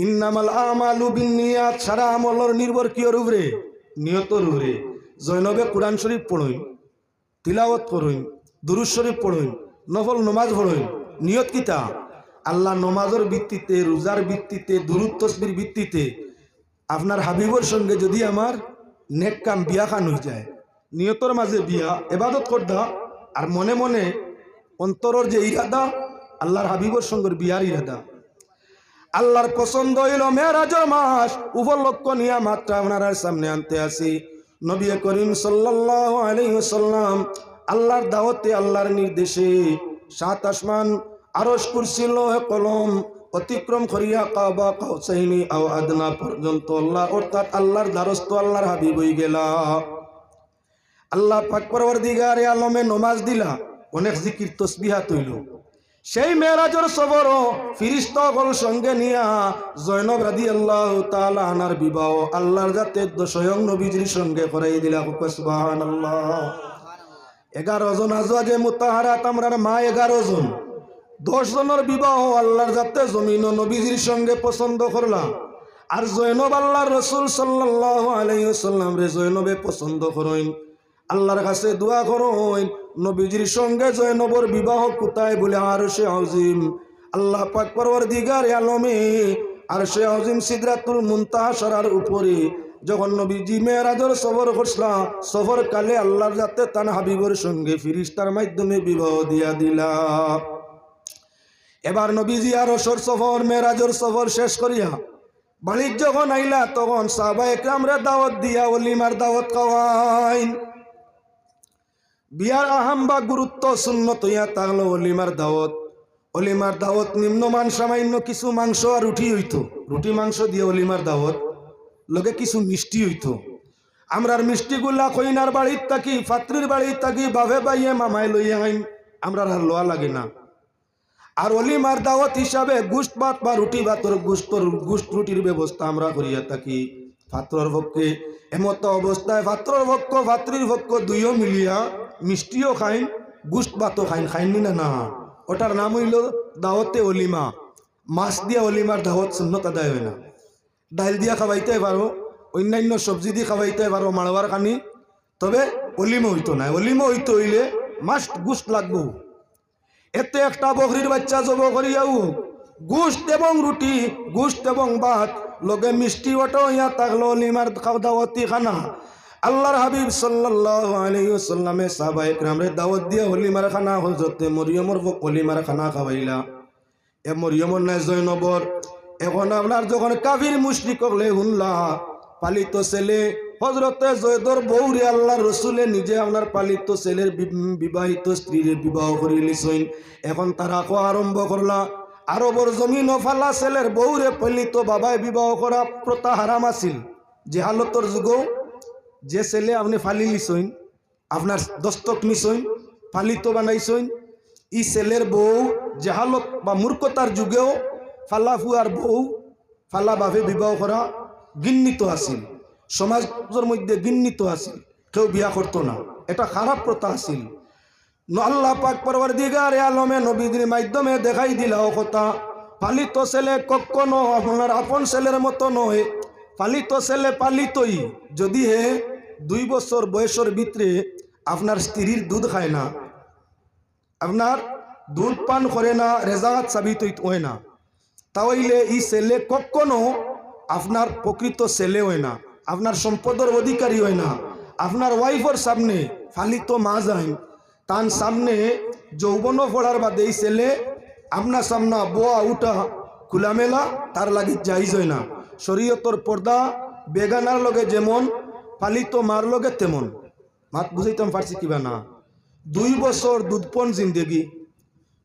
ইন্নামাল আমালু বিন্নিয়াত, সারা আমলের নির্ভর কিয়র উপরে? নিয়তর উপরে। জয়নবে কুরআন শরীফ পড়ইন, তিলাওয়াত করইন, দুরূদ শরীফ পড়ইন, নফল নামাজ পড়ইন। নিয়ত কিতা? আল্লাহ নমাজের ভিত্তিতে, রোজার ভিত্তিতে, দুরূদ তসবির ভিত্তিতে আপনার হাবিবর সঙ্গে যদি আমার নেক কাম বিয়া খান হয়ে যায়, নিয়তর মাঝে বিয়া ইবাদত করদা আর মনে মনে অন্তরের যে ইরাদা আল্লাহর হাবিবর সঙ্গে বিয়ার ইরাদা। আল্লাহর পছন্দ হইল মেরাজের মাস উপলক্ষ নিয়ে মাত্রা আপনার সামনে আনতে আসি। নবী করিম সাল্লাল্লাহু আলাইহি ওয়াসাল্লাম আল্লাহর দাওয়াতে, আল্লাহর নির্দেশে 7 আসমান আরশ কুরসি লৌহে কলম অতিক্রম করিয়া কাবা কাউসাইনি আও আদনা পর্যন্ত আল্লাহ অর্থাৎ আল্লাহর দ্বারস্থ আল্লাহর হাবিব হয়ে গেলা। আল্লাহ পাক পরওয়ারদিগারে আলমে নমাজ দিলা, অনেক জিকির তসবিহাত হইল। সেই মেরাজের সফর ফিরিস্তাগণ সঙ্গে নিয়া জয়নব রাদিয়াল্লাহু তাআলা আনার বিবাহ আল্লাহর জাতে স্বয়ং নবীজির সঙ্গে করাই দিলা। সুবহানাল্লাহ। 11 জন আজওয়াজে মুতাহারাত, আমরার মা 11 জন, 10 জনের বিবাহ আল্লাহর জাতে জমিন ও নবীজির সঙ্গে পছন্দ করলাম। আর জয়নব আল্লাহর রাসূল সাল্লাল্লাহু আলাইহি ওয়াসাল্লাম রে জয়নবে পছন্দ করেন। আল্লাহর কাছে দোয়া করুন নবীজির সঙ্গে জয়নবর বিবাহ কোথায় বলে? আরশে আজিম। আল্লাহ পাক পরওয়ারদিগারে আলমে আরশে আজিম সিদরাতুল মুনতাহা সরার উপরে যখন নবীজি মেরাজের সফর করছলা, সফর কালে আল্লাহর জাতে তান হাবিবর সঙ্গে ফিরিস্তার মাধ্যমে বিবাহ দিয়া দিলা। এবার নবীজি আরশের সফর, মেরাজের সফর শেষ করিয়া বাড়ির যখন আইলা তখন সাহাবায়ে কেরামরে দাওয়াত দিয়া ওলিমার দাওয়াত খাওয়াইন। বিয়ার আহাম বা গুরুত্ব সুন্নত হইয়া থাকলো অলিমার দাওয়াত। অলিমার দাওয়াত নিম্নমান সামান্য কিছু মাংস আর রুটি হইতো, রুটি মাংস দিয়ে অলিমার দাওয়াত, লগে কিছু মিষ্টি হইতো। আমরার মিষ্টিগুলা কইনার বাড়ির থাকি, ফাত্রির বাড়ির থাকি বাভে বাইয়ে মামায় লইয়া আইন, আমরার আর লোয়া লাগে না। আর অলিমার দাওয়াত হিসাবে গুস্ত ভাত বা রুটি ভাতর গুস্ত রুটির ব্যবস্থা আমরা করিয়া থাকি। ফাত্রর পক্ষে এমত অবস্থায় ফাত্রর পক্ষ ফাত্রির পক্ষ দুইও মিলিয়া মিষ্টিও খাইন, গুস্ত ভাতও খাইন। খাইনি না? না, ওটার নাম হইল দাওয়াতে অলিমা। মাছ দিয়া অলিমার দাওয়াত সুন্নত আদায় হয় না। ডাইল দিয়া খাওয়াইতে পারো, অন্যান্য সবজি দিয়ে খাওয়াইতে পারো, মাড়ওয়ার খানি, তবে অলিমা হইতো না। অলিমা হইতে হইলে মাস্ট গুস্ত লাগবো। এতে একটা বকরির বাচ্চা জব করিয়াও গুস্ত এবং রুটি, গুস্ত এবং ভাত লগে মিষ্টি ওটা হইয়া থাকলো অলিমার দাওয়াতি খানা। আল্লাহর হাবিব সাল্লাল্লাহু আলাইহি ওয়াসাল্লামে সাহাবায়ে কেরামরে দাওয়াত দিয়া অলিমার খানা হযরতে মরিয়মর অলিমার খানা খাওয়াইলা। এ মরিয়মর নাই জয়নবর। এখন আপনার যখন কাফির মুশরিক হলে হুনলা পালিত ছেলে হযরতে জয়দর বউরে আল্লাহর রসুলে নিজে আপনার পালিত ছেলের বিবাহিত স্ত্রীর বিবাহ করি লিছইন। এখন তারা কোয়া আরম্ভ করলা আরবর জমিন ও ফালা ছেলের বউরে পালিত বাবায় বিবাহ করা প্রথা হারাম আছিল। যে হালতর যুগ যে ছেলে আপনি ফালি লিছইন, আপনার দস্তক নিছইন, ফালিত বানাইছইন, ই ছেলের বউ জাহালত বা মূর্খতার যুগেও ফালা ফুয়ার বউ ফালা ভাবে বিবাহ করা ঘৃণিত আছিল, সমাজের মধ্যে ঘৃণিত আছিল, কেউ বিয়া করতো না, এটা খারাপ প্রথা আছিল। আল্লাহ পাক পরওয়ারদিগারে আলমে নবীর মাধ্যমে দেখাই দিলা ও কথা পালিত ছেলে কখনো আপনার আপন ছেলের মতো নয়। পালিত ছেলে পালিতই যদি হে 2 বছর বয়সের ভিতরে আপনার স্ত্রীর দুধ খায় না, আপনার দুধ পান করে না, রেজাত সাবিত হয় না, তাহলে এই ছেলে কখনো আপনার প্রকৃত ছেলে হয় না, আপনার সম্পদের অধিকারী হয় না। আপনার ওয়াইফের সামনে ফালিত মা যায়, তার সামনে যৌবন পড়ার বাদে এই ছেলে আপনার সামনে বোয়া উঠা খোলামেলা তার লাগি জাইজ হয় না। শরীয়তর পর্দা বেগানার লগে যেমন ফালিত মার লগে তেমন। মাত বুঝাইতাম পারছি কিবা না? 2 বছর দুধপন জিন্দেগি,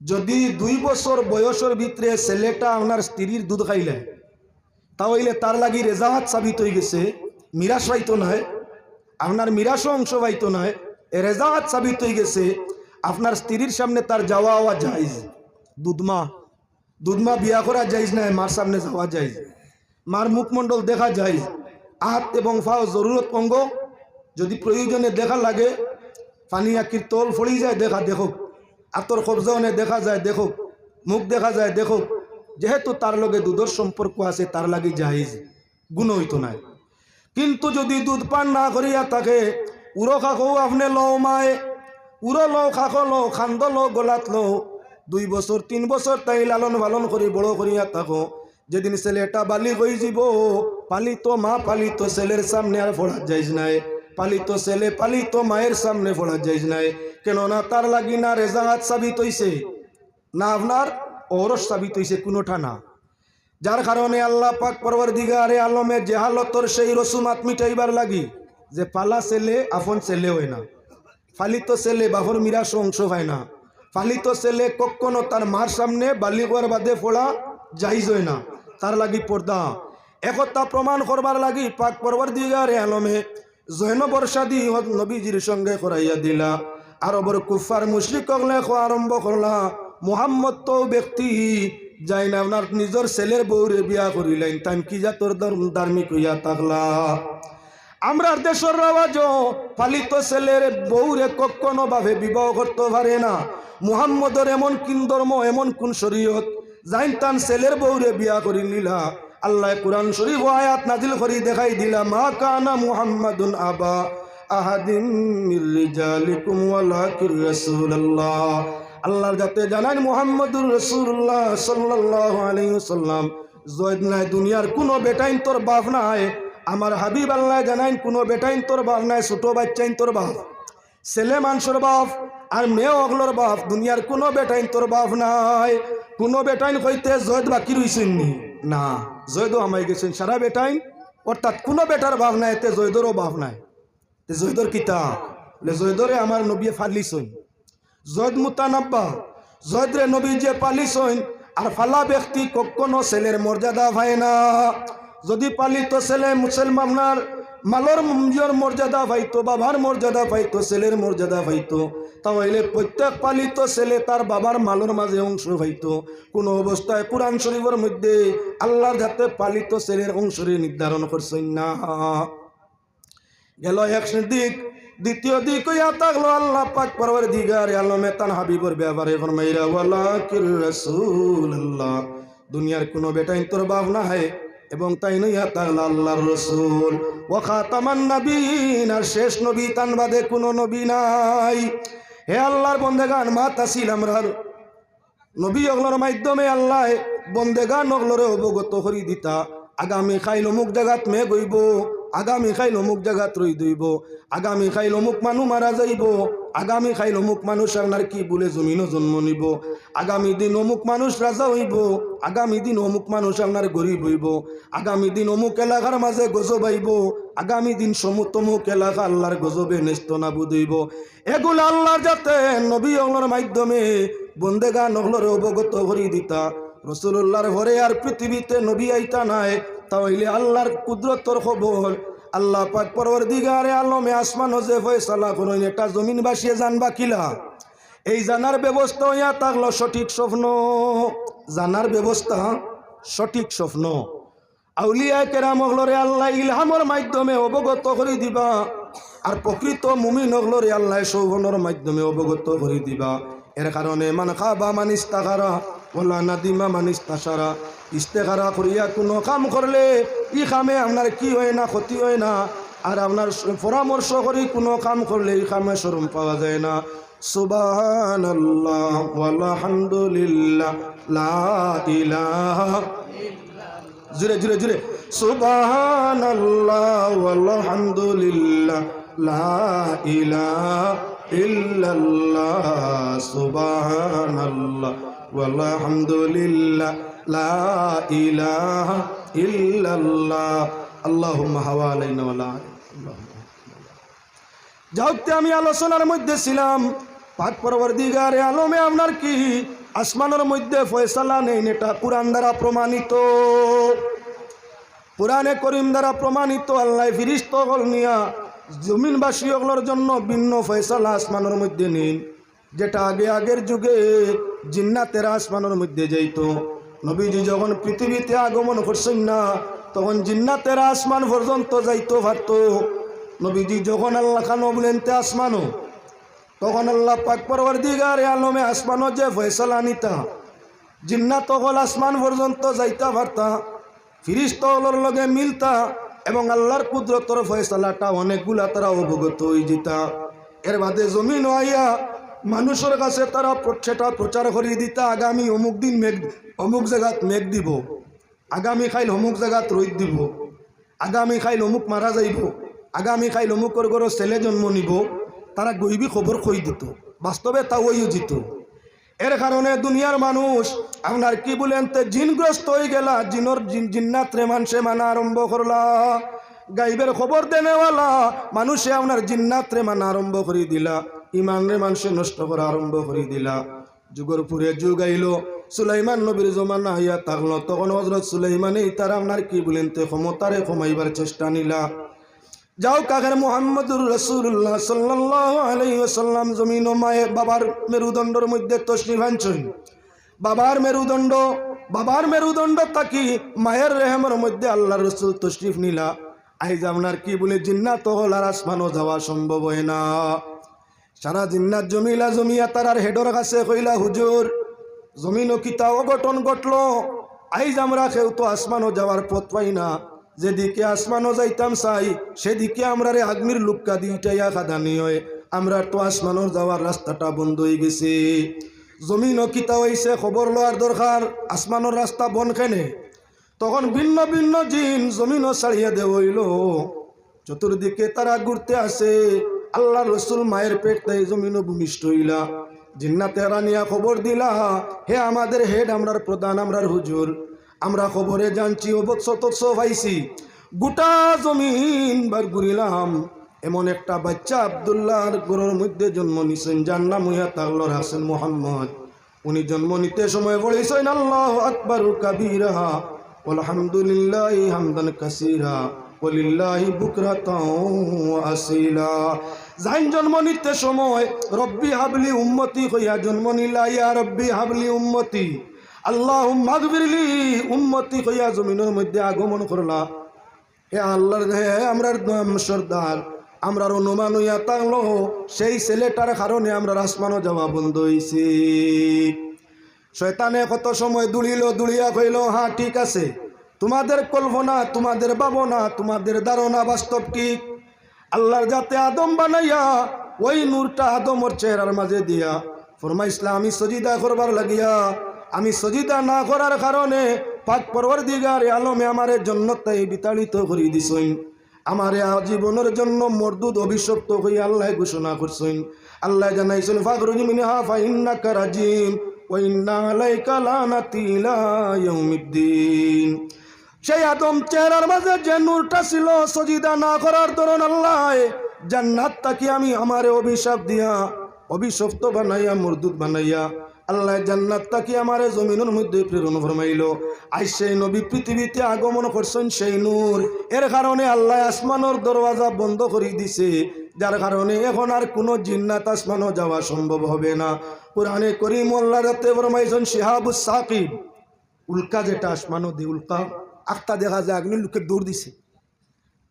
যদি 2 বছর বয়সের ভিতরে ছেলেটা আপনার স্ত্রীর দুধ খাইলে, তাহলে তার লাগি রেজাহাত সাবিত হয়ে গেছে, মিরাস পাইতো নয়, আপনার মিরাসও অংশ পাইতো নয়, রেজাহাত সাবিত হয়ে গেছে। আপনার স্ত্রীর সামনে তার যাওয়া হওয়া যাইজ। দুধমা বিয়া করা যাইজ না, মার সামনে যাওয়া যাইজ, মার মুখমণ্ডল দেখা যায়, হাত এবং ফাও জরুরত অঙ্গ যদি প্রয়োজনে দেখা লাগে, পানি আঁকির তল ফড়ি যায় দেখা দেখুক, আতর কবজাওনে দেখা যায় দেখুক, মুখ দেখা যায় দেখুক, যেহেতু তার লগে দুধের সম্পর্ক আছে তার লাগে জাহিজ, গুণ হইতো নাই। কিন্তু যদি দুধ পান না করিয়া থাকে, উড়ো খাকো আপনি লও মায়ে, উড়ো লও খাকো লও, খান্দ লও, গোলাত লও, 2 বছর 3 বছর তাই লালন পালন করি বড় করিয়া থাকো, যেদিন ছেলেটা বালি হয়ে যাব, পালিত মা পালিত ছেলের সামনে আর পড়া যাইজ নাই, পালিত ছেলে পালিত মায়ের সামনে পড়া যাইজ নাই। কেননা তার লাগি না রেজাহাত সাবিত হইছে, না আপনার ওরস সাবিত হইছে কোনোটা না। যার কারণে আল্লাহ পাক পরওয়ারদিগারে আলমে জেহালতর সেই রসুমাত মিটাইবার লাগি যে পালা ছেলে আপন ছেলে হয় না, ফালিত ছেলে বাহর মিরাস অংশ হয় না, ফালিত ছেলে কখনো তার মার সামনে বালিগর বাদে পড়া জাইজ হয় না, তার লাগি পর্দা। একতা প্রমাণ করবার লাগি পাক পরওয়ারদিগারে আলমে জৈন বর্ষাদি নবীজির সঙ্গে করাইয়া দিলা। আরবর কুফার মুশরিক হলে আরম্ভ করলা, মুহাম্মদ তো ব্যক্তি যাই না আপনার নিজের ছেলের বউরে বিয়া করিলেন, তাই কি যা তোর ধার্মিক হইয়া থাকলা। আমরা দেশের রাজ পালিত ছেলের বউরে কখনো ভাবে বিবাহ করতে পারে না। মুহাম্মদের এমন কোন ধর্ম, এমন কোন শরীয়ত যাই তান ছেলের বউরে বিয়া করি নিলা? আল্লাহ কুরআন শরীফ আয়াত নাজিল করি দেখাই দিলা, মা কানা মুহাম্মাদুন আবা আহাদিম মির রিজালিকুম ওয়ালাকির রাসূলুল্লাহ। আল্লাহর যাতে জানান মুহাম্মদুর রাসূলুল্লাহ সাল্লাল্লাহু আলাইহি ওয়াসাল্লাম জয়েদ নাই, দুনিয়ার কোনো বেটাইন তোর বাপ নাই। আমার হাবিব আল্লাহ জানাইন কোনো বেটাইন তোর বাপ নাই, ছোট বাচ্চাইন তোর বাপ, ছেলে মানুষের বাপ আর মেয়ে অগলোর বাপ, দুনিয়ার কোনো বেটাইন তোর বাপ নাই। কোনো বেটাইন হইতে জয়েদ বাকি রইছেন না, জয়েদও আমায় গেছেন সারা বেটাইন, অর্থাৎ কোনো বেটার বাপ নাই, এতে জয়েদেরও বাপ নাই। জয়েদর কিতা জয়েদরে আমার নবী ফালিছইন, জয়েদ মুতানাব্বা, জয়েদরে নবী যে পালিছইন। আর ফালা ব্যক্তি কখনো ছেলের মর্যাদা পায় না। যদি পালিত ছেলে মুসলমানার মালর মর্যাদা পাইতো, বাবার মর্যাদা পাইতো, ছেলের মর্যাদা পাইতো, তাহলে প্রত্যেক পালিত ছেলে তার বাবার মালর মাঝে অংশ পাইতো। কোন অবস্থায় কুরআন শরীফের মধ্যে আল্লাহর যাতে পালিত ছেলের অংশরে নির্ধারণ করছেন না। গেল এক দিক, দ্বিতীয় দিক হইয়া থাকলো আল্লাহ পাক পরওয়ারদিগারে আলমে তান হাবিবর ব্যাপারে ফরমাইরা, ওয়ালাকির রাসূলুল্লাহ, দুনিয়ার কোনো বেটাইন তোর বাপ না হয় এবং তাই নইয়া থাকলো আল্লাহর রাসূল ওয়া খাতামান নবীন, আর শেষ নবী তান বাদে কোনো নবী নাই। হে আল্লাহর বন্দেগান, মাতা ছিল আমরার নবী ওগুলোর মাধ্যমে আল্লাহ বন্দেগান ওগুলোরে অবগত করি দিতা, আগামী খাইল অমুক জায়গাত মে গইব, আগামী খাইল অমুক জায়গাত রই দইব, আগামী খাইল অমুক মানুষ মারা যাইব, আগামী খাইল অমুক মানুষ আপনার কি বলে জমিনও জন্ম নিব, আগামী দিন অমুক মানুষ রাজা হইব, আগামী দিন অমুক মানুষ আপনার গরিব হইব, আগামী দিন অমুক এলাকার মাঝে গজব আইব, আগামী দিন তমুক এলাকা আল্লাহর গজবে নেস্ত নাবুদ হইব। এগুলো আল্লাহর যাতে নবী ওগুলোর মাধ্যমে বন্দেগান ওগুলোর অবগত করি দিতা। রাসূলুল্লাহর ঘরে আর পৃথিবীতে নবী আইতা নাই, তাহলে আল্লাহর কুদরতর খবর আল্লাহ পাক পরওয়ারদিগারে আলমে আসমান যে ফয়সালা করেন, এটা জমিন বাসিয়ে জানবা কিলা? এই জানার ব্যবস্থা হইয়া থাকলো সঠিক স্বপ্ন, জানার ব্যবস্থা সঠিক স্বপ্ন। আউলিয়া কেরাম হলরে আল্লাহ ইলহামর মাধ্যমে অবগত করে দিবা, আর প্রকৃত মুমিন হলরে আল্লাহ সৌবনের মাধ্যমে অবগত করে দিবা। এর কারণে মান খাবা মান ইস্তাখারা ওলা নাদিমা মান ইস্তাশারা, ইস্তেখারা করিয়া কোনো কাম করলে ই কামে আপনার কি হয় না, ক্ষতি হয় না, আর আপনার পরামর্শ করি কোনো কাম করলে এই কামে শরম পাওয়া যায় না। সুবহানাল্লাহ ওয়ালহামদুলিল্লাহ লা ইলাহা জুরে জুরে জুরে সুবহানাল্লাহ ওয়ালহামদুলিল্লাহ লা ইলাহা ইল্লাল্লাহ সুবহানাল্লাহ ওয়ালহামদুলিল্লাহ লা ইলাহা ইল্লাল্লাহ আল্লাহুম্মা হাওয়ালাইনা ওয়ালা যাওতে আমি আলোচনার মধ্যে ছিলাম পাক পরবর্তীগারে আলমে আপনার কি আসমানের মধ্যে ফয়সালা নেই, এটা কুরআন দ্বারা প্রমাণিত, কুরআনে করিম দ্বারা প্রমাণিত। আল্লাহ ফিরিস্তাগণ নিয়া জমিনবাসীগুলোর জন্য ভিন্ন ফয়সালা আসমানের মধ্যে নেই, যেটা আগের যুগে জিন্নাতেরা আসমানের মধ্যে যাইত। নবীজি যখন পৃথিবীতে আগমন করছেন না, তখন জিন্নাতেরা আসমান পর্যন্ত যাইতো পারত। নবীজি যখন আল্লাহ খান বলেন তে আসমানও, তখন আল্লাহ পাক পরবর্তীগারে আলমে আসমানও যে ফয়সালা নিতা, জিন্নাত হল আসমান পর্যন্ত যাইতা পারতা, ফিরিস্তাগুলোর লগে মিলতা এবং আল্লাহর কুদরতর ফয়সালাটা অনেকগুলা তারা অবগত হয়ে যেতা। এর বাদে জমিন আইয়া মানুষের কাছে তারা সেটা প্রচার করিয়ে দিতা, আগামী অমুক দিন মেঘ অমুক জায়গাত মেঘ দিব, আগামী খাইল অমুক জায়গাত রোদ দিব, আগামী খাইল অমুক মারা যাইব, আগামী খাইল অমুকর ঘর ছেলে জন্ম নিব। তারা গইবি খবর কই দিত, বাস্তবে তা ওইও জিত। এর কারণে দুনিয়ার মানুষ আপনার কি বলেন তে জিনগ্রস্ত হয়ে গেলা, জিন্নাতরে মানুষে মানা আরম্ভ করলা, গাইবের খবর দেনেওয়ালা মানুষে আপনার জিন্নাতরে মানা আরম্ভ করে দিলা, ইমানরে মানুষে নষ্ট করা আরম্ভ করে দিলা। যুগের পুরে যুগ আইল, সুলাইমান নবীর জমানা হইয়া থাকলো, তখন হযরত সুলাইমানেই তারা আপনার কি বলেন তে ক্ষমতারে কমাইবার চেষ্টা নিলা। যাও কাগের মুহাম্মদুর রাসূলুল্লাহ সাল্লাল্লাহু আলাইহি ওয়াসাল্লাম জমিন ও মায়ের বাবার মেরুদণ্ডের মধ্যে তশরিফ আনছেন। বাবার মেরুদণ্ড তাকি মায়ের রেহেমের মধ্যে আল্লাহর রাসূল তশরিফ নিলা। আইজ আপনার কি বলে জিন্নাত হল আর আসমানও যাওয়া সম্ভব হয় না। সারা জিন্নাত জমিয়া তারার হেডর কাছে কইলা, হুজুর জমিনও কিতা অঘটন ঘটলো, আইজ আমরা কেউ তো আসমানও যাওয়ার পথ পাই না, যেদিকে আসমানও যাইতাম চাই সেদিকে আমরা রে আগ্নির লুক্কা দিইটাইয়া খাদানি হয়, আমরা তো আসমানোর যাওয়ার রাস্তাটা বন্ধ হয়ে গেছে। জমিনও কিতা হইছে খবর লওয়ার দরকার, আসমানোর রাস্তা বন কেনে। তখন ভিন্ন ভিন্ন জিন জমিনও ছাড়িয়া দে হইল, চতুর্দিকে তারা ঘুরতে আসে। আল্লাহ রসুল মায়ের পেট তাই জমিনও ভূমিষ্ঠ হইলা। জিন্নাতেরা নিয়া খবর দিলা, হে আমাদের হেড, আমরার প্রধান, আমরার হুজুর, আমরা খবরে জানছি অবৎস পাইছি, গোটা জমিন বার ঘুরিলাম, এমন একটা বাচ্চা আব্দুল্লাহর ঘরের মধ্যে জন্ম নিছেন, যার নাম হইয়া তাল্লর হাসান মোহাম্মদ। উনি জন্ম নিতে সময় বলেছেন আল্লাহু আকবার কাবীরা আলহামদুলিল্লাহি হামদান কাসীরা ওয়ালিল্লাহি বুকরাতাও ওয়া আসীলা। যাইন জন্ম নিতে সময় রব্বি হাবলি উম্মতি কইয়া জন্ম নিলা, ইয়া রব্বি হাবলি উম্মতি আল্লাহুম্মা গফিরলি উম্মতি কইয়া জমিনের মধ্যে আগমন করলা। হে আল্লাহর হে আমরার সর্দার, আমরার অনুমান হইয়া থাকলো সেই ছেলেটার কারণে আমরা আসমানও যাওয়া বন্ধ হইছে। শয়তানে কত সময় দুলিয়া কইল, হ্যাঁ ঠিক আছে, তোমাদের কল্পনা, তোমাদের ভাবনা, তোমাদের ধারণা বাস্তব ঠিক। আল্লাহর যাতে আদম বানাইয়া ওই নূরটা আদমর চেহারার মাঝে দিয়া ফরমাইছিলা, আমি সজিদা করবার লাগিয়া, আমি সজিদা না করার কারণে পাক পরওয়ারদিগার আলমে আমারে জান্নাতে বিতাড়িত করে দিছেন, আমারে আজীবনের জন্য মরদুদ অভিশপ্ত হইয়া আল্লাহ ঘোষণা করছেন। আল্লাহ জানাইছেন, ফাখরুজ মিনহা ফাইন্নাকা রাজিম ওয়া ইন্না আলাইকা লানাতি ইলা ইয়াউমিদ্দিন। সেই আদম চেহারার মাঝে যে নূরটা ছিল, সজিদা না করার দরুন আল্লাহ জান্নাত তাকে আমি আমারে অভিশাপ দিয়া, অভিশপ্ত বানাইয়া, মরদুদ বানাইয়া আল্লাহ জান্নাত তাকে আমারে জমিনের মধ্যে প্রেরণ ফরমাইল। আজ সেই নবী পৃথিবীতে আগমন করছেন সেই নূর, এর কারণে আল্লাহ আসমানের দরওয়াজা বন্ধ করে দিছে, যার কারণে এখন আর কোনো জিন্নাত আসমানও যাওয়া সম্ভব হবে না। কোরআনে করিম আল্লাহ রাতে ফরমাইছেন, শিহাবুস সাকিব, উল্কা যেটা আসমানও দি উল্কা, আখটা দেখা যায় আগ্নির লোকে দৌড় দিছে,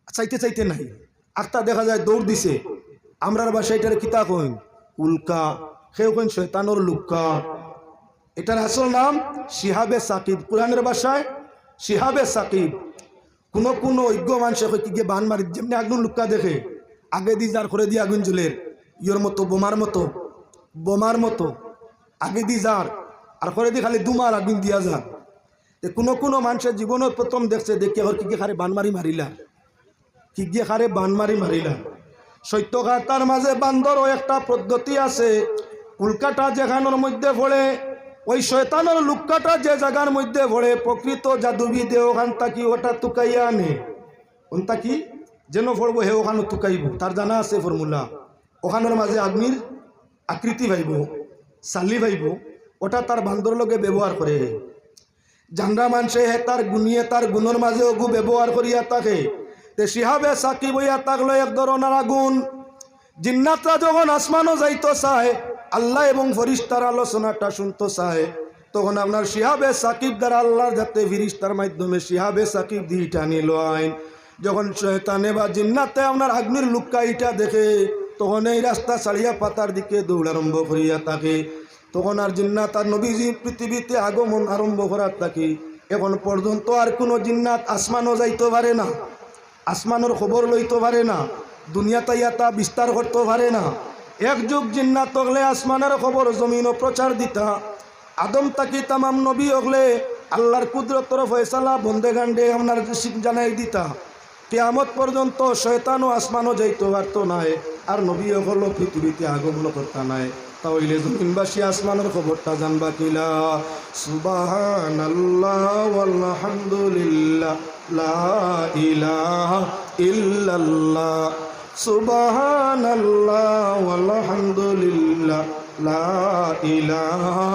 চাইতে চাইতে নাই, আখটা দেখা যায় দৌড় দিছে। আমরার বাসায় এটার কিতা কইন উল্কা, কেউ কইন শয়তানোর লুক্কা। এটার আসল নাম শিহাবে সাকিব, কোরআনের ভাষায় শিহাবে সাকিব। কোন অজ্ঞ মানুষে গিয়ে বান মারি, যেমনি আগুন লুক্কা দেখে আগে দিয়ে যার করে দিয়ে আগুন জ্বলের ইয়র মতো বোমার মতো, বোমার মতো আগে দি যার আর করে দি খালি দুমার আগুন দিয়া যান। কোনো কোনো মানুষের জীবনের প্রথম দেখছে দেখে ওর কি খারে বানমারি মারিলা, কি গিয়ে খারে বানমারি মারিলা। সত্য তার মাঝে বান্দরও একটা পদ্ধতি আছে। উল্কাটা যেখানোর মধ্যে পড়ে ওই শয়তানের লুক্কাটা যে জায়গার মধ্যে পড়ে প্রকৃত জাদুবিদে ওখান তাকি ওটা তুকাইয়া আনে। ওনটা কি যেন পড়বো হে ওখানে তুকাইব, তার জানা আছে ফর্মুলা। ওখানের মাঝে আগ্নির আকৃতি ভাইব, চালি ভাইব, ওটা তার বান্দর লগে ব্যবহার করে। জানরা মানুষে হে তার গুনিয়ে তার গুণের মাঝে ওগু ব্যবহার করিয়া থাকে। তে শিহাবে সাকিব হইয়া থাকলো এক ধরনের আগুন। জিন্নাতরা যখন আসমানও যাইতো চায়, আল্লাহ এবং ফরিস্তার আলোচনাটা শুনতো চায়, তখন আপনার শিহাবে সাকিব দ্বারা আল্লাহর যাতে ফিরিস্তার মাধ্যমে শিহাবে সাকিব দিয়ে টানিল আইন। যখন শয়তানে বা জিন্নাতে আপনার আগ্নির লুক্কা ইটা দেখে, তখন এই রাস্তা ছাড়িয়া পাতার দিকে দৌড় আরম্ভ করিয়া থাকে। তখন আর জিন্নাত আর নবীজি পৃথিবীতে আগমন আরম্ভ করার থাকে। এখন পর্যন্ত আর কোনো জিন্নাত আসমানও যাইতে পারে না, আসমানের খবর লইতে পারে না, দুনিয়াতে ইয়াতা বিস্তার করতে পারে না। এক যুগ জিন্নাত হলে আসমানের খবর জমিনও প্রচার দিতা। আদম তাকি তামাম নবী হলে আল্লাহর কুদরতর ফয়সালা বন্দে গান্ডে আপনার জানাই দিতা। কিয়ামত পর্যন্ত শয়তানও আসমানও যাইতে পারত নাই, আর নবী হলো পৃথিবীতে আগমন করতা নাই। তাহলে জমিনবাসী আসমানের খবরটা জানবা কিলা? সুবহানাল্লাহ আলহামদুলিল্লাহ লা ইলাহা ইল্লাল্লাহ, সুবহানাল্লাহ আলহামদুলিল্লাহ লা ইলাহা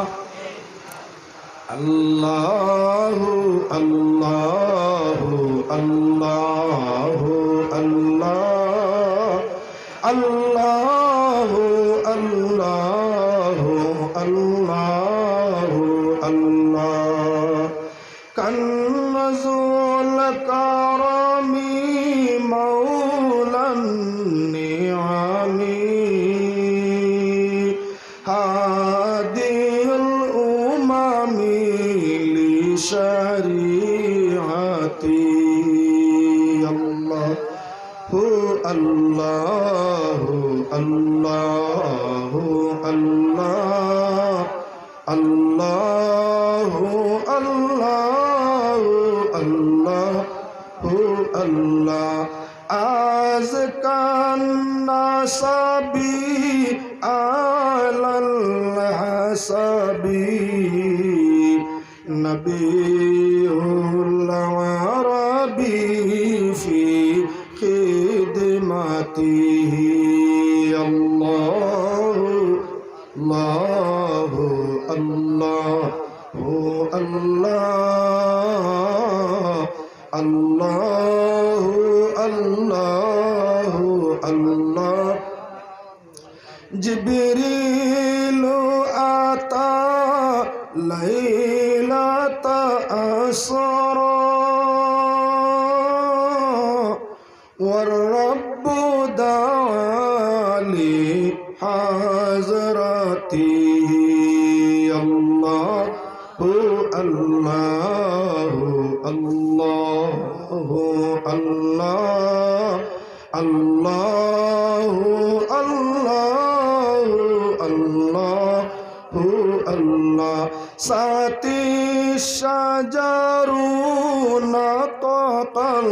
আল্লাহু আল্লাহু আল্লাহু আল্লাহ আল্লাহু আল্লাহু আল্লাহু আল্লাহ। কান্নাজুল কারামি মাওলান নিআমি হাদিল উমামি লিশরিআতি। আল্লাহু আল্লাহু আল্লাহু আল্লাহ আল্লাহু আল্লাহু আল্লাহু আল্লাহ। আজ কান্নাসাবি আলাল হাসাবি নবিউল আরাবি ফি খিদমাতিহি। আল্লাহু আল্লাহু আল্লাহু আল্লাহ আল্লাহু আল্লাহু আল্লাহ। জিবরিলু আতা লাইলাতা আসরা ওয়ার রাব্বু দালি হাজরাতিহি। আল্লাহু আল্লাহু আল্লাহু আল্লাহ আল্লাহু আল্লাহু আল্লাহু আল্লাহ। সাতি শাজারু নাতাল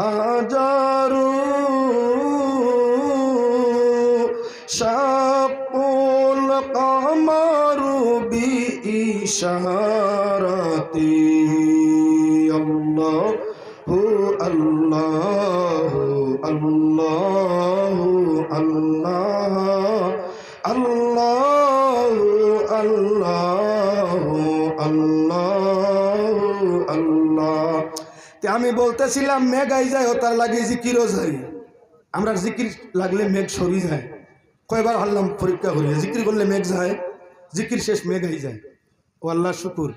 হাজারু শাকুল কামারু বিইশারাতিহি। আল্লাহু আল্লাহু আল্লাহু আল্লাহ আল্লাহু আল্লাহু আল্লাহু আল্লাহ। আমি বলতেছিলাম মেঘ আই যায়, তার লাগে জিকিরও যায়। আমরা জিকির লাগলে মেঘ সরি যায়। কয়বার হল্লাম পরীক্ষা করি, জিকির করলে মেঘ যায়, জিকির শেষ মেঘ আই যায়। ও আল্লাহ শুকুর।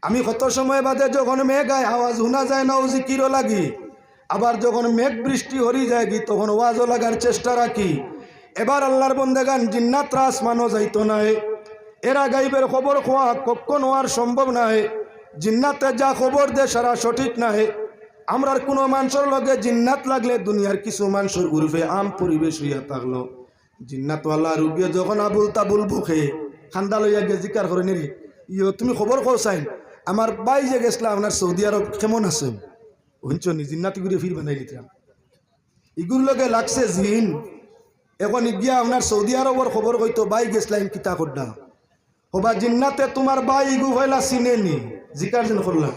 আমি কত সময় বাদে যখন মেঘ আয় আওয়াজ শোনা যায় না, ও জিকিরও লাগি। আবার যখন মেঘ বৃষ্টি হরি যায় কি তখন ওয়াজও লাগার চেষ্টা রাখি। এবার আল্লাহর বন্দেগান জিন্নাতরা আসমানও যাইতো নাই। এরা গাইবের খবর খোয়া কখনো আর সম্ভব নাই। জিন্নাতে যা খবর দে সারা সঠিক নাই। আমরার কোনো মানুষের লগে জিন্নাত লাগলে দুনিয়ার কিছু মানুষের উর্ফে আম পরিবেশ হইয়া থাকলো। জিন্নাতওয়ালা রুগিয়ে যখন আবুল তাবুল বকে খান্দা লইয়া গিয়ে জিকার করে নিরি ইয়ে তুমি খবর কৌসাইন আমার বাই যে গেছিলাম আপনার সৌদি আরব কেমন আছেন হইনি জিন্নাতি ঘুরে ফির বানাই দিতাম ইগুর লগে লাগছে জিন এখন গিয়া আপনার সৌদি আরবর খবর কইতো বাই গেছিলাম কিতা করডা হবা জিন্নাতে তোমার বাই ইগু হইলা চিনেনি জিকার যেন করলাম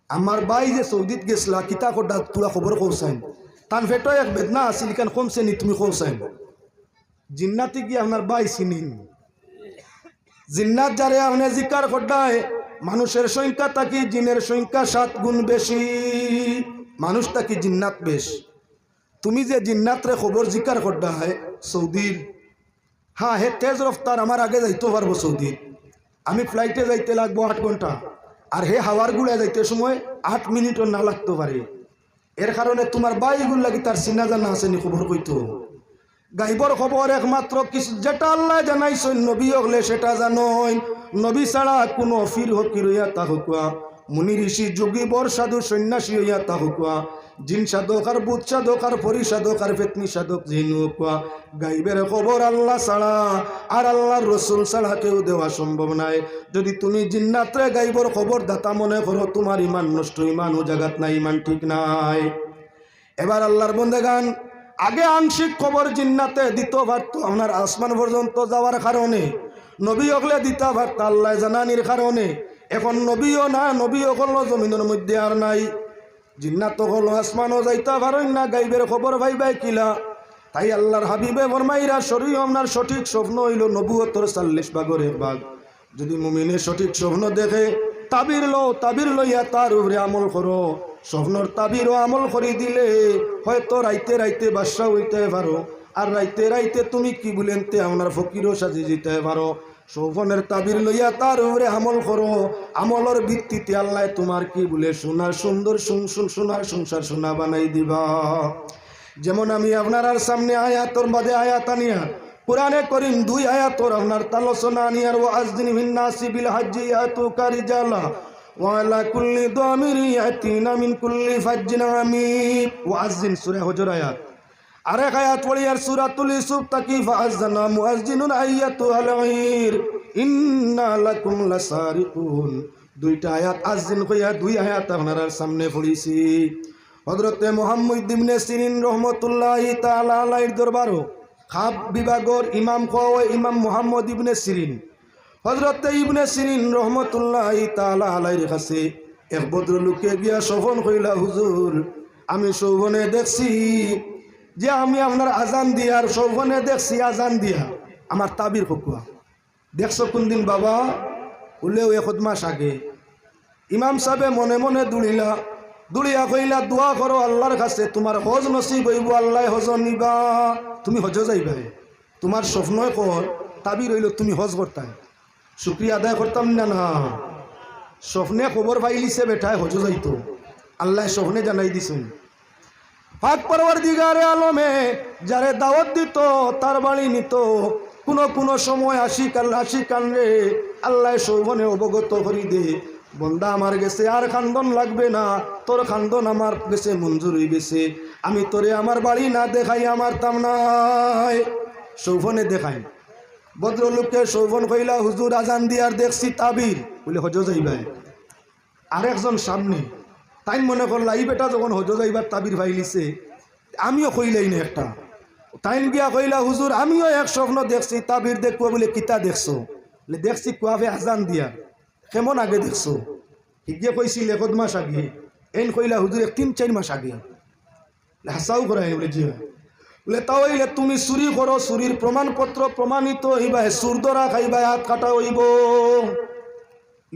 আমার বাই যে সৌদিত গেছিলা কিতা করডা তোরা খবর কৌসাইন তান ফেটো এক বেদনা আসিল কান কমছে নি তুমি কৌসাইন জিন্নাতি গিয়ে আপনার বাই চিনিন জিন্নাত যারে আপনি জিকার করডায় মানুষের সংখ্যা থাকি জিনের সংখ্যা 7 গুণ বেশি মানুষ থাকি জিন্নাত বেশ তুমি যে জিন্নাতরে খবর জিকার করডায় সৌদির হ্যাঁ হে তেজ রফতার আমার আগে যাইতে পারবো সৌদি আমি ফ্লাইটে যাইতে লাগবো 8 ঘন্টা আর হে হাওয়ার গুড়ায় যাইতে সময় 8 মিনিটও না লাগতে পারে এর কারণে তোমার বাইগুলো লাগি তার চিনা জানা আসেনি খবর কইতো গাইবর খবর একমাত্র কিছু যেটা আল্লাহ জানাইছেন নবী হলে সেটা জানোই নবী ছাড়া কোনো ফির হকির হইয়া তা হুকুয়া মুনি ঋষি যোগী বর সাধু সন্ন্যাসী হইয়া তা হুকুয়া জিন সাধক আর বুধ সাধক আর পরি সাধক আর ফেতনি সাধক জিন হুকুয়া গাইবের খবর আল্লাহ ছাড়া আর আল্লাহর রসুল ছাড়া কেউ দেওয়া সম্ভব নাই যদি তুমি জিন্নাত্রে গাইবর খবর দাতা মনে করো তোমার ইমান নষ্ট ইমান ও জাগাত নাই ইমান ঠিক নাই এবার আল্লাহর বন্দেগান আগে আংশিক খবর জিন্নাতে দিত পারত আপনার আসমান পর্যন্ত যাওয়ার কারণে নবী হলে দিতে পারত আল্লাহ জানানির কারণে এখন নবীও না নবী হলো জমিনের মধ্যে আর নাই জিন্নাত হলো আসমানও যাইতে পারেন না গাইবের খবর ভাই ভাই কিলা তাই আল্লাহর হাবিবে ফরমাইরা শরীর আপনার সঠিক স্বপ্ন হইল নবুয়তর 40 ভাগের 1 ভাগ যদি মুমিনে সঠিক স্বপ্ন দেখে তাবির লইয়া তার উপরে আমল করো স্বপ্নর তাবিরও আমল করে দিলে হয়তো রাইতে রাইতে বাদশা হইতে পারো আর রাইতে রাইতে তুমি কি বলেন তে আপনার ফকিরও সাজি যেতে পারো স্বপ্নের তাবির লইয়া তার উপরে আমল করো আমলের ভিত্তিতে আল্লাহ তোমার কি বলে সোনার সুন্দর সোনার সংসার সোনা বানাই দিবা যেমন আমি আপনার আর সামনে আয়াতর বাদে আয়াত আনিয়া কুরআনে করিম 2 আয়াতর আপনার তালোচনা আনিয়ার ওয়াজদিন বিন্নাসি বিল হাজ্জি ইয়াতুকা রিজালা ওয়ালা কুল্লি দামিরি ইয়াতিনা মিন কুল্লি ফাজ্জিন আমিক ওয়াজদিন সূরা হুজুর আয়াত আরেক আয়াত পড়ি আর সূরাতুল ইউসুফ তাকি ফাআযানা মুআজ্জিনুন আইয়াতুল ঈর ইন্না লাকুম লাসারিকুন দুইটা আয়াত আযজিন কইয়া 2 আয়াত আপনার সামনে পড়িছি হযরতে মুহাম্মদ ইবনে সিরিন রাহমাতুল্লাহি তাআলা আলাইহির দরবারও খাব বিভাগর ইমাম কয় ইমাম মুহাম্মদ ইবনে সিরিন হযরতে ইবনে সিরিন রাহমাতুল্লাহি তাআলা আলাইহির কাছে এক ভদ্রলোকে গিয়া শোভন কইলা হুজুর আমি শোভনে দেখছি যে আমি আপনার আজান দিয়া আর শোভনে দেখছি আজান দিয়া আমার তাবির হুকুয়া দেখছো কোন দিন বাবা বললেও 1 মাস আগে ইমাম সাহেব মনে মনে দুড়িয়া কইলা দোয়া করো আল্লাহর কাছে তোমার হজ নসিব হইব আল্লাহ হজ নিবা তুমি হজ যাইবা তোমার স্বপ্নই কর তাবির হইল তুমি হজ করতাম শুক্রিয়া আদায় করতাম না না স্বপ্নে খবর পাইলিছে বেটায় হজ যাইতো আল্লাহ স্বপ্নে জানাই দিছেন পাক পরওয়ারদিগারে আলমে যারে দাওয়াত দিত তার বাড়ি নিত কোনো সময় আশিকান রে আল্লাহ শোভনে অবগত করি দে বন্দা আমার গেছে আর খান্দন লাগবে না তোর খান্দন আমার গেছে মঞ্জুর হয়ে গেছে আমি তোরে আমার বাড়ি না দেখাই আমার তাম নাই শোভনে দেখাই ভদ্রলোককে শোভন কইলা হুজুর আজান দিয়ার দেখছি তাবির বলে হজ যাইবাই আরেকজন সামনে তাই মনে করলা এই বেটা যখন হজ যাইবার তাবির ভাইলিছে আমিও কইলাই না একটা তাইন গিয়া কইলা হুজুর আমিও এক স্বপ্ন দেখছি তাবির দেখবো বলে কিতা দেখছো বলে দেখছি কুয়াবে আজান দিয়া কেমন আগে দেখছো গিয়ে কইছিল 1 মাস আগে এন কইলা হুজুর 3-4 মাস আগে হাসাও করাই বলে জি বলে তাহলে তুমি চুরি করো চুরির প্রমাণপত্র প্রমাণিত হইবা সুর ধরা খাইবা হাত কাটা হইব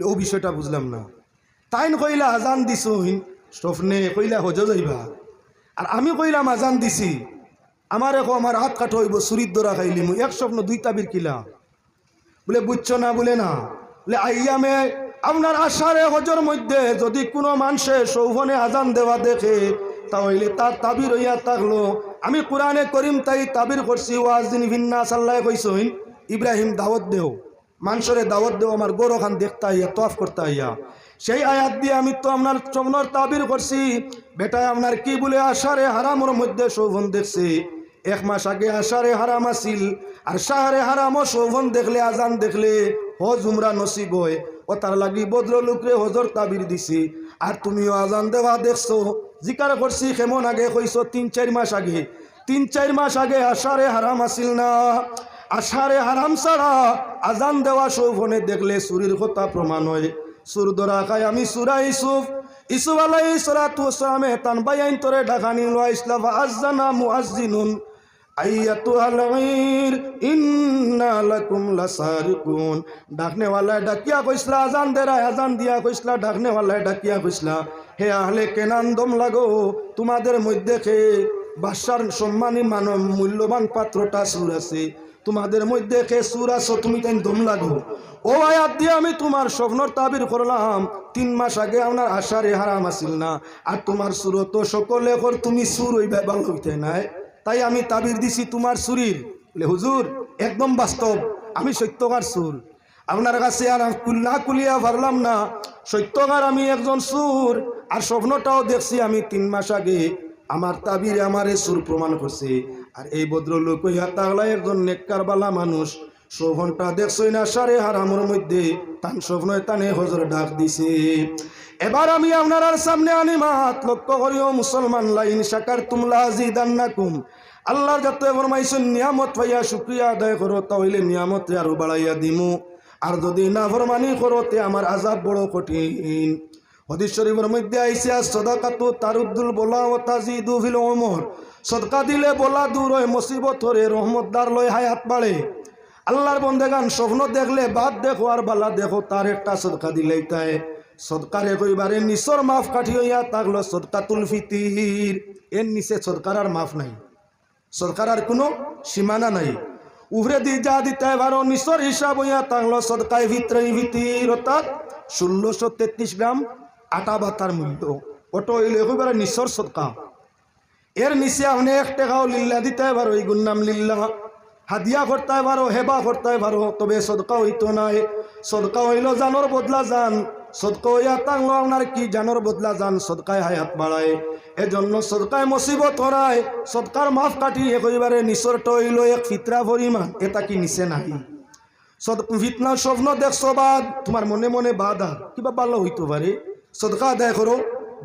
ও বিষয়টা বুঝলাম না তাইন কইলা আজান দিছ স্বপ্নে কইলা হজ যাইবা আর আমি কইলাম আজান দিছি আমার এখন আমার হাত কাটা হইব চুরির ধরা খাইলি মুই এক স্বপ্ন 2 তাবির কিলা বলে বুঝছো না বলে না বলে আইয়ামে আপনার আশারে হজর মধ্যে যদি কোনো মানুষে শোভনে আজান দেওয়া দেখে তাহলে তার তাবির হইয়া থাকলো আমি কোরআনে করিম তাই তাবির করছি ওয়াজদিন ভিন্নাস আল্লাহ কইসইন ইব্রাহিম দাওয়াত দেও মানুষরে দাওয়াত দেও আমার গরো খান দেখতে আইয়া তফ করতে আইয়া সেই আয়াত দিয়ে আমি তো আপনার চমনার তাবির করছি বেটায় আপনার কি বলে আশারে হারামর মধ্যে শোভন দেখছে এক মাস আগে আশারে হারাম আসিল, আর শাহরে হারাম ও শোভন দেখলে আজান দেখলে হজ উমরা নসিব হয়, ও তার লাগি ভদ্রলোকরে হজর তাবির দিছি। আর তুমিও আজান দেওয়া দেখছো, জিকার করছি কেমন আগে কইছো 3-4 মাস আগে, 3-4 মাস আগে আশারে হারাম আসিল না। আশারে হারাম ছাড়া আজান দেওয়া শোভনে দেখলে সুরির কথা প্রমাণ হয়। সুর ধরা খায় আমি সুরা ইসুফ আলাইহিস সালাতু ওয়াসসালামে তান বাইন তোরে ডাকানি লো ইসলা আযানা মুআজ্জিনুন আইয়াতুহাল গায়র ইন্না লাকুম লাসারিকুন। ডাকনে वाला ডাকিয়া কইসলা আজান দেরা, আজান দিয়া কইসলা ডাকনে वाला ডাকিয়া কইসলা হে আহলে কেনান দম লাগো, তোমাদের মধ্যে কে বাদশার সম্মানী মানব মূল্যবান পাত্রটা সুর আছে, তোমাদের মধ্যে কে সুর আছো, তুমি তাই দম লাগো। ও আয়াত দিয়ে আমি তোমার স্বপ্নর তাবির করলাম, 3 মাস আগে আপনার আশারে হারাম আসিল না, আর তোমার সুর তো সকলে কর, তুমি সুর হইবে ভালো হইতে নাই, তাই আমি তাবির দিছি তোমার সুরির। বলে হুজুর একদম বাস্তব, আমি সত্যকার সুর, আপনার কাছে আর কুল্লা কুলিয়া পারলাম না, সত্যকার আমি একজন সুর, আর স্বপ্নটাও দেখছি আমি 3 মাস আগে, আমার তাবিরে আমার সুর প্রমাণ করছে। আর এই ভদ্রলোক হইয়া তাগলা একজন নেককার বালা মানুষ, শোভনটা দেখছই না সারে হারামের মধ্যে তান স্বপ্নয় তানে হজর ডাক দিছে। এবার আমি আপনার সামনে আনিমাত লক্ষ্য করিও মুসলমান, লাইন শাকার তুমলা জিদান্নাকুম, আল্লাহর যাতে ফরমাইছেন নিয়ামত পাইয়া শুকরিয়া আদায় করো, তাহলে নিয়ামত আরো বাড়াইয়া দিমু, আর যদি না ফরমানি করো তে আমার আযাব বড় কঠিন। হাদিস শরীফের মধ্যে আইছে সাদাকাতু তারুদ্দুল বলা ও তাজিদু ফিল উমর, সদকা দিলে বলা দূর হয়, মুসিবত হরে রহমতদার লয় হায়াত বাড়ে। আল্লাহর বন্দেগান স্বপ্ন দেখলে বাদ দেখো আর বালা দেখো, তার একটা সদকা দিলেই তাই সদকারে কইবারে নিচর মাফ কাঠি হইয়া থাকলো সদকাতুল ফিতির, এর নিচে সদকার আর মাফ নাই, সদকার আর কোনো সীমানা নাই, উভরে দি যা দিতে পারো নিচর হিসাব হইয়া থাকলো সদকায় ফিতির, অর্থাৎ 1633 গ্রাম আটা বাতার মূল্য, ওটা হইলে কইবারে নিচর সদকা। এর নিচে আপনি 1 টাকাও লিল্লা দিতে পারো, এই গুণ নাম লিল্লা, হাদিয়া করতে পারো, হেবা করতে পারো, তবে সদকা হইতো নাই। সদকা হইল জানোর বদলা জান, সদকা হইয়া থাকলো আপনার কি জানোর বদলা জান, সদকায় হায়াত বাড়ায়, এজন্য সদকায় মুসিবত হরায়, সদকার মাফ কাটিয়ে কইবারে নিচরটা হইল 1 ফিতরা পরিমাণ, এটা কি নিচে নাই। ফিতনা স্বপ্ন দেখছো বাদ, তোমার মনে মনে বাধা কিবা ভালো হইতে পারে, সদকা আদায় করো,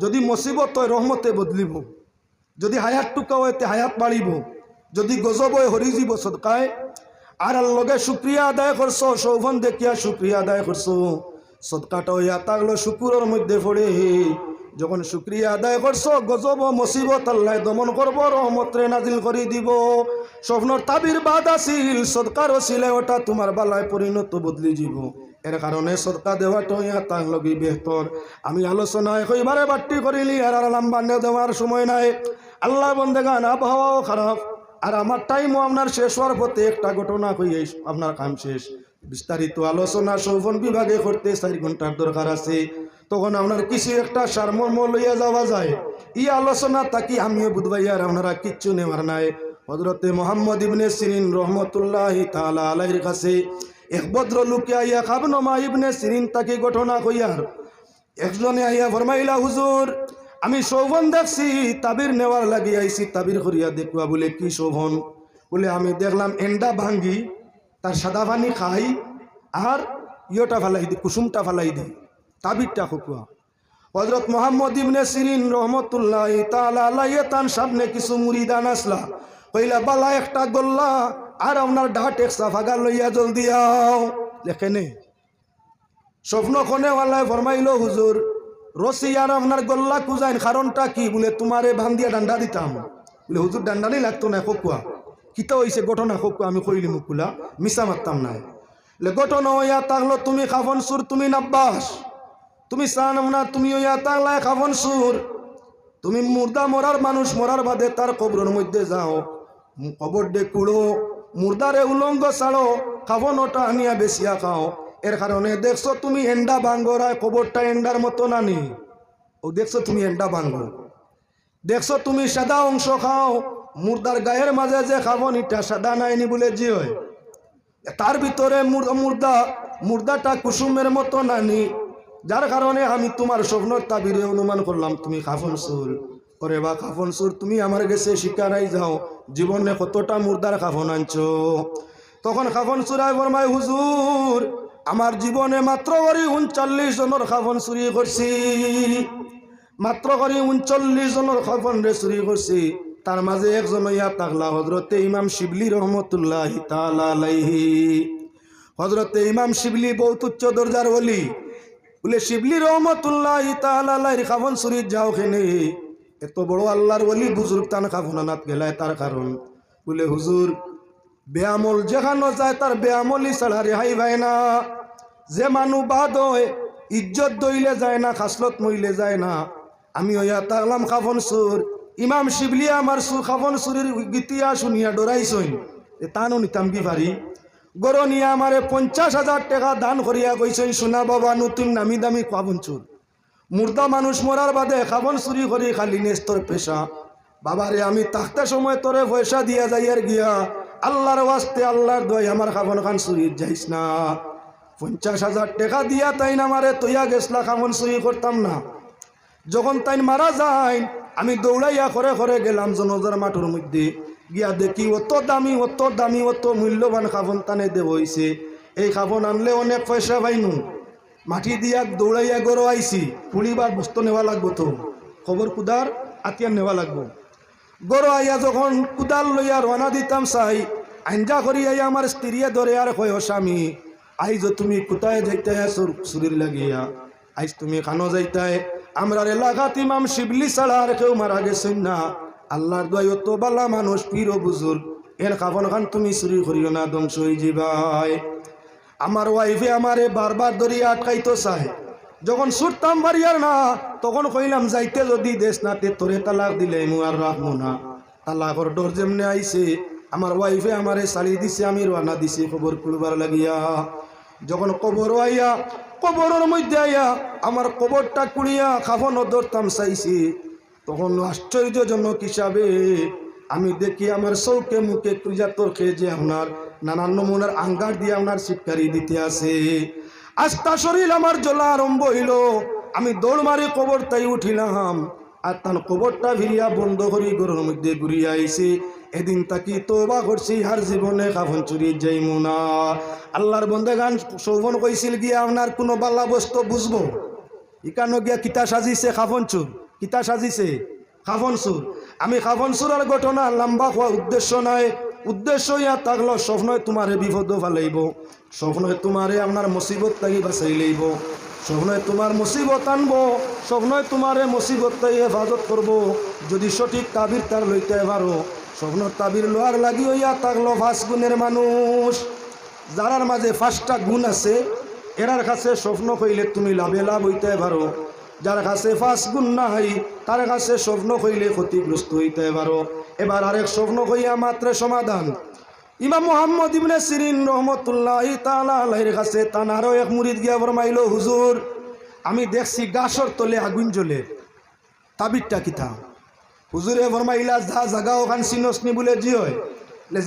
যদি মুসিবত হয় রহমতে বদলিব, যদি হায়াত টুকা হইতে হায়াত বাড়িব, যদি গজব হয় হরি যাব সদকায়। আর লগে শুক্রিয়া আদায় করছো, শোভন দেখিয়া শুক্রিয়া আদায় করছো, সদকাটা হইয়া থাকলো শুকুরের মধ্যে পড়ে। যখন শুক্রিয়া আদায় করছো, গজব মুসিবত আল্লাহ দমন করব, রহমতরে নাজিল করে দিব। স্বপ্নর তাবির বাদ আসিল, সদকার ছিল ওটা তোমার বালায় পরিণত বদলি যাব। এর কারণে সদকা দেওয়াটা হইয়া তার লগে বেহতর। আমি আলোচনায় কইবারে বাট্টি করিলি আর লম্বা দেওয়ার সময় নাই। আল্লাহ বন্দেগান আবহাওয়াও খারাপ, আর আমার টাইমও আপনার শেষ হওয়ার পথে, একটা ঘটনা কইয়ে আপনার কাম শেষ। বিস্তারিত আলোচনা শোভন বিভাগে করতে 4 ঘন্টার দরকার আছে, তখন আপনার কিছু একটা সারমর্ম লইয়া যাওয়া যায়। ই আলোচনা তাকি আমিও বুধবাই আর আপনারা কিচ্ছু নেওয়ার নাই। হযরতে মুহাম্মদ ইবনে সিরিন রহমতুল্লাহি তাআলা আলাইহির কাছে এক ভদ্রলোকে আইয়া খাবনমা ইবনে সিরিন তাকে ঘটনা কইয়ার, একজনে আইয়া ফরমাইলা হুজুর আমি শোভন দেখছি, তাবির নেওয়ার লাগি আইছি, তাবির করিয়া দেখবা। বলে কি শোভন? বলে আমি দেখলাম এন্ডা ভাঙ্গি তার সাদা পানি খাই আর ইয়োটা ফালাই দি, কুসুমটা ফালাই দি, তাবিরটা খুকুয়া। হযরত মুহাম্মদ ইবনে সিরিন রহমতুল্লাহি তাআলা আলাইহি তান সামনে কিছু মুরিদান আসলা, কইলা বালা একটা গোল্লা আর আপনার ডাট এক সাফাগা লইয়া জলদি আও। লেখেনে স্বপ্ন কোনে ওয়াল্লাহ ফরমাইলো হুজুর রসি আর আপনার গোল্লা কুজাইন, কারণটা কি? বলে তোমারে ভান্দিয়া ডান্ডা দিতাম। বলে হুজুর ডান্ডা নেই লাগতো না, খোকুয়া কিতা হইছে ঘটনা খোকুয়া, আমি কইলি মুকুলা মিশা মারতাম না। ঘটনা হইয়া থাকলো তুমি খাফন সুর, তুমি নাব্বাস, তুমি চান না, তুমি হইয়া থাকলায় খাফন সুর, তুমি মুর্দা মরার মানুষ মরার বাদে তার কবরের মধ্যে যাও, কবর ডে কুড়ো, মুর্দারে উলঙ্গ ছাড়ো, খাফন ওটা আনিয়া বেশিয়া খাও। এর কারণে দেখছো তুমি এন্ডা ভাঙ্গরায়, কবরটা এন্ডার মতো নানি, ও দেখছো তুমি এন্ডা ভাঙ্গো, দেখছো তুমি সাদা অংশ খাও, মুর্দার গায়ের মাঝে যে খাবন এটা সাদা নাইনি বলে জি হয়, তার ভিতরে মুর্দাটা কুসুমের মতো নানি, যার কারণে আমি তোমার স্বপ্নর তাবিরে অনুমান করলাম তুমি খাফন সুর। ওরে বা খাফন সুর, তুমি আমার কাছে শিকারাই যাও, জীবনে কতটা মুর্দার কাফন আনছো। তখন কাফন চুরাই ফরমায়, হুজুর আমার জীবনে মাত্র করি 39 জনের কাফন চুরি করছি, মাত্র করি 39 জনের কাফন রে চুরি করছি। তার মাঝে একজন ইয়া তাকলা হযরতে ইমাম শিবলি রহমতুল্লাহি তাআলা আলাইহি। হযরতে ইমাম শিবলি বহুত উচ্চ দরজার ওলি, বলে শিবলি রহমতুল্লাহি তাআলা আলাইহির কাফন চুরি যাও খেনে, এত বড় আল্লাহর ওলি বুজুর্গ তান কাফন আনাত গেলায় তার কারণ, বলে হুজুর বেআমল যেখানো যায় তার বেআমলি ছাড়া রেহাই পায় না। যে মানুষ বাদ হয় ইজ্জত দইলে যায় না, খাসলত মইলে যায় না। আমি ওয়া তাকলাম কাফন চুর, ইমাম শিবলি আমার কাফন চুরির গীতিয়া শুনিয়া ডরাইছইন, তানো নিতাম কি পারি। গরো নিয়ে আমারে 50,000 টাকা দান করিয়া কইছেন, শোনা বাবা নতুন নামি দামি কাফন চুর, মুর্দা মানুষ মরার বাদে কাফন চুরি করি খালি নেস্তর পেশা। বাবারে আমি তাকতে সময় তোরে পয়সা দিয়া যাইয়ার গিয়া আল্লাহর ওয়াস্তে আল্লাহর দোয়াই আমার কাফন খান চুরি যাইস না। 50,000 টাকা দিয়া তাইন আমারে তৈয়া গেছলা, কাফন চুরি করতাম না। যখন তাইন মারা যায় আমি দৌড়াইয়া করে করে গেলাম জনজার মাঠের মধ্যে, গিয়া দেখি অত দামি অত দামি অত মূল্যবান কাফন তানে দেব হইছে। এই কাফন আনলে অনেক পয়সা পাইনু। মাটি দিয়া দৌড়াইয়া গরো আইছি, পুলিবার বস্তু নেওয়া লাগবো, তো খবর কুদার আতিয়ার নেওয়া লাগবো। গরো আইয়া যখন কুদাল লইয়া রওনা দিতাম চাই, আঞ্জা করি আইয়া আমার স্ত্রীয়ে ধরে আর কয়, স্বামী আইজ তুমি কোথায় যাইতে চুরির লাগিয়া, আইজ তুমি খানো যাইতায়, আমরার এলাকাত ইমাম শিবলি ছাড়া আর কেউ মারা গেছেন না। আল্লাহর দোয়াই অত বালা মানুষ পীর বুজুর্গ, এর কাফন খান তুমি চুরি করিও না, ধ্বংস হয়ে যাবাই। আমার ওয়াইফে আমারে বারবার ধরিয়া আটকাইতো চায়। যখন ছুটতাম বাড়িয়ার না, তখন কইলাম যাইতে যদি দেশ নাতে তোরে তালাক দিলে মু আর রাখবো না। তালাকর ডর যেমনে আইছে আমার ওয়াইফে আমারে চালি দিছে, আমি রানা দিছি খবর খুলবার লাগিয়া। যখন কবর আইয়া কবরের মধ্যে আইয়া আমার কবরটা কুড়িয়া কাফন ধরতাম চাইছি, তখন আশ্চর্যজনক হিসাবে আমি দেখি আমার চৌকে মুখে কুজাতর খেয়ে যে আপনার নানান নমুনার আঙ্গার দিয়ে আপনার শিক্ষারি দিতে আছে। আস্তা শরীর আমার জ্বলা আরম্ভ হইল। আমি দৌড় মারি কবর তাই উঠিলাম, আর তার কবরটা ভিড়িয়া বন্ধ করি ঘরের মধ্যে ঘুরিয়া আইছি। এদিন তাকি তওবা করছি, আর জীবনে কাফন চুরি যাইমু না। আল্লাহর বন্দেগান শোভন কইছিল গিয়া আপনার কোনো বালা বস্তু বুঝবো, ইকানো গিয়া কিতা সাজিছে কাফন চুর, কিতা সাজিছে কাফন চুর। আমি কাফন চুরার ঘটনা লম্বা হওয়া উদ্দেশ্য নয়, উদ্দেশ্য ইয়া থাকলো স্বপ্নয় তোমারে বিপদ ফালাইব, স্বপ্নয় তোমারে আপনার মুসিবত তাই বাঁচাই লইব, স্বপ্নয় তোমার মুসিবত আনবো, স্বপ্নয় তোমারে মুসিবত তাই হেফাজত করবো যদি সঠিক তাবির তার লইতে পারো। স্বপ্ন তাবির লোয়ার লাগি ইয়া থাকলো 5 গুণের মানুষ, যারার মাঝে 5টা গুণ আছে, এরার কাছে স্বপ্ন কইলে তুমি লাভে লাভ হইতে পারো। যার কাছে 5 গুণ নাই তার কাছে স্বপ্ন কইলে ক্ষতিগ্রস্ত হইতে পারো। এবার আরেক স্বপ্ন কইয়া মাত্র সমাধান। ইমাম মুহাম্মদ ইবনে সিরিন রহমতুল্লাহি তাআলা আলাইহির কাছে তানারও এক মুরিদ গিয়া ফরমাইলো, হুজুর আমি দেখছি গাছর তলে আগুন জ্বলে, তাবিরটা কিতা? হুজুরে ফরমাইলা, যা জাগা ওখান চিনসনি বলে জি হয়,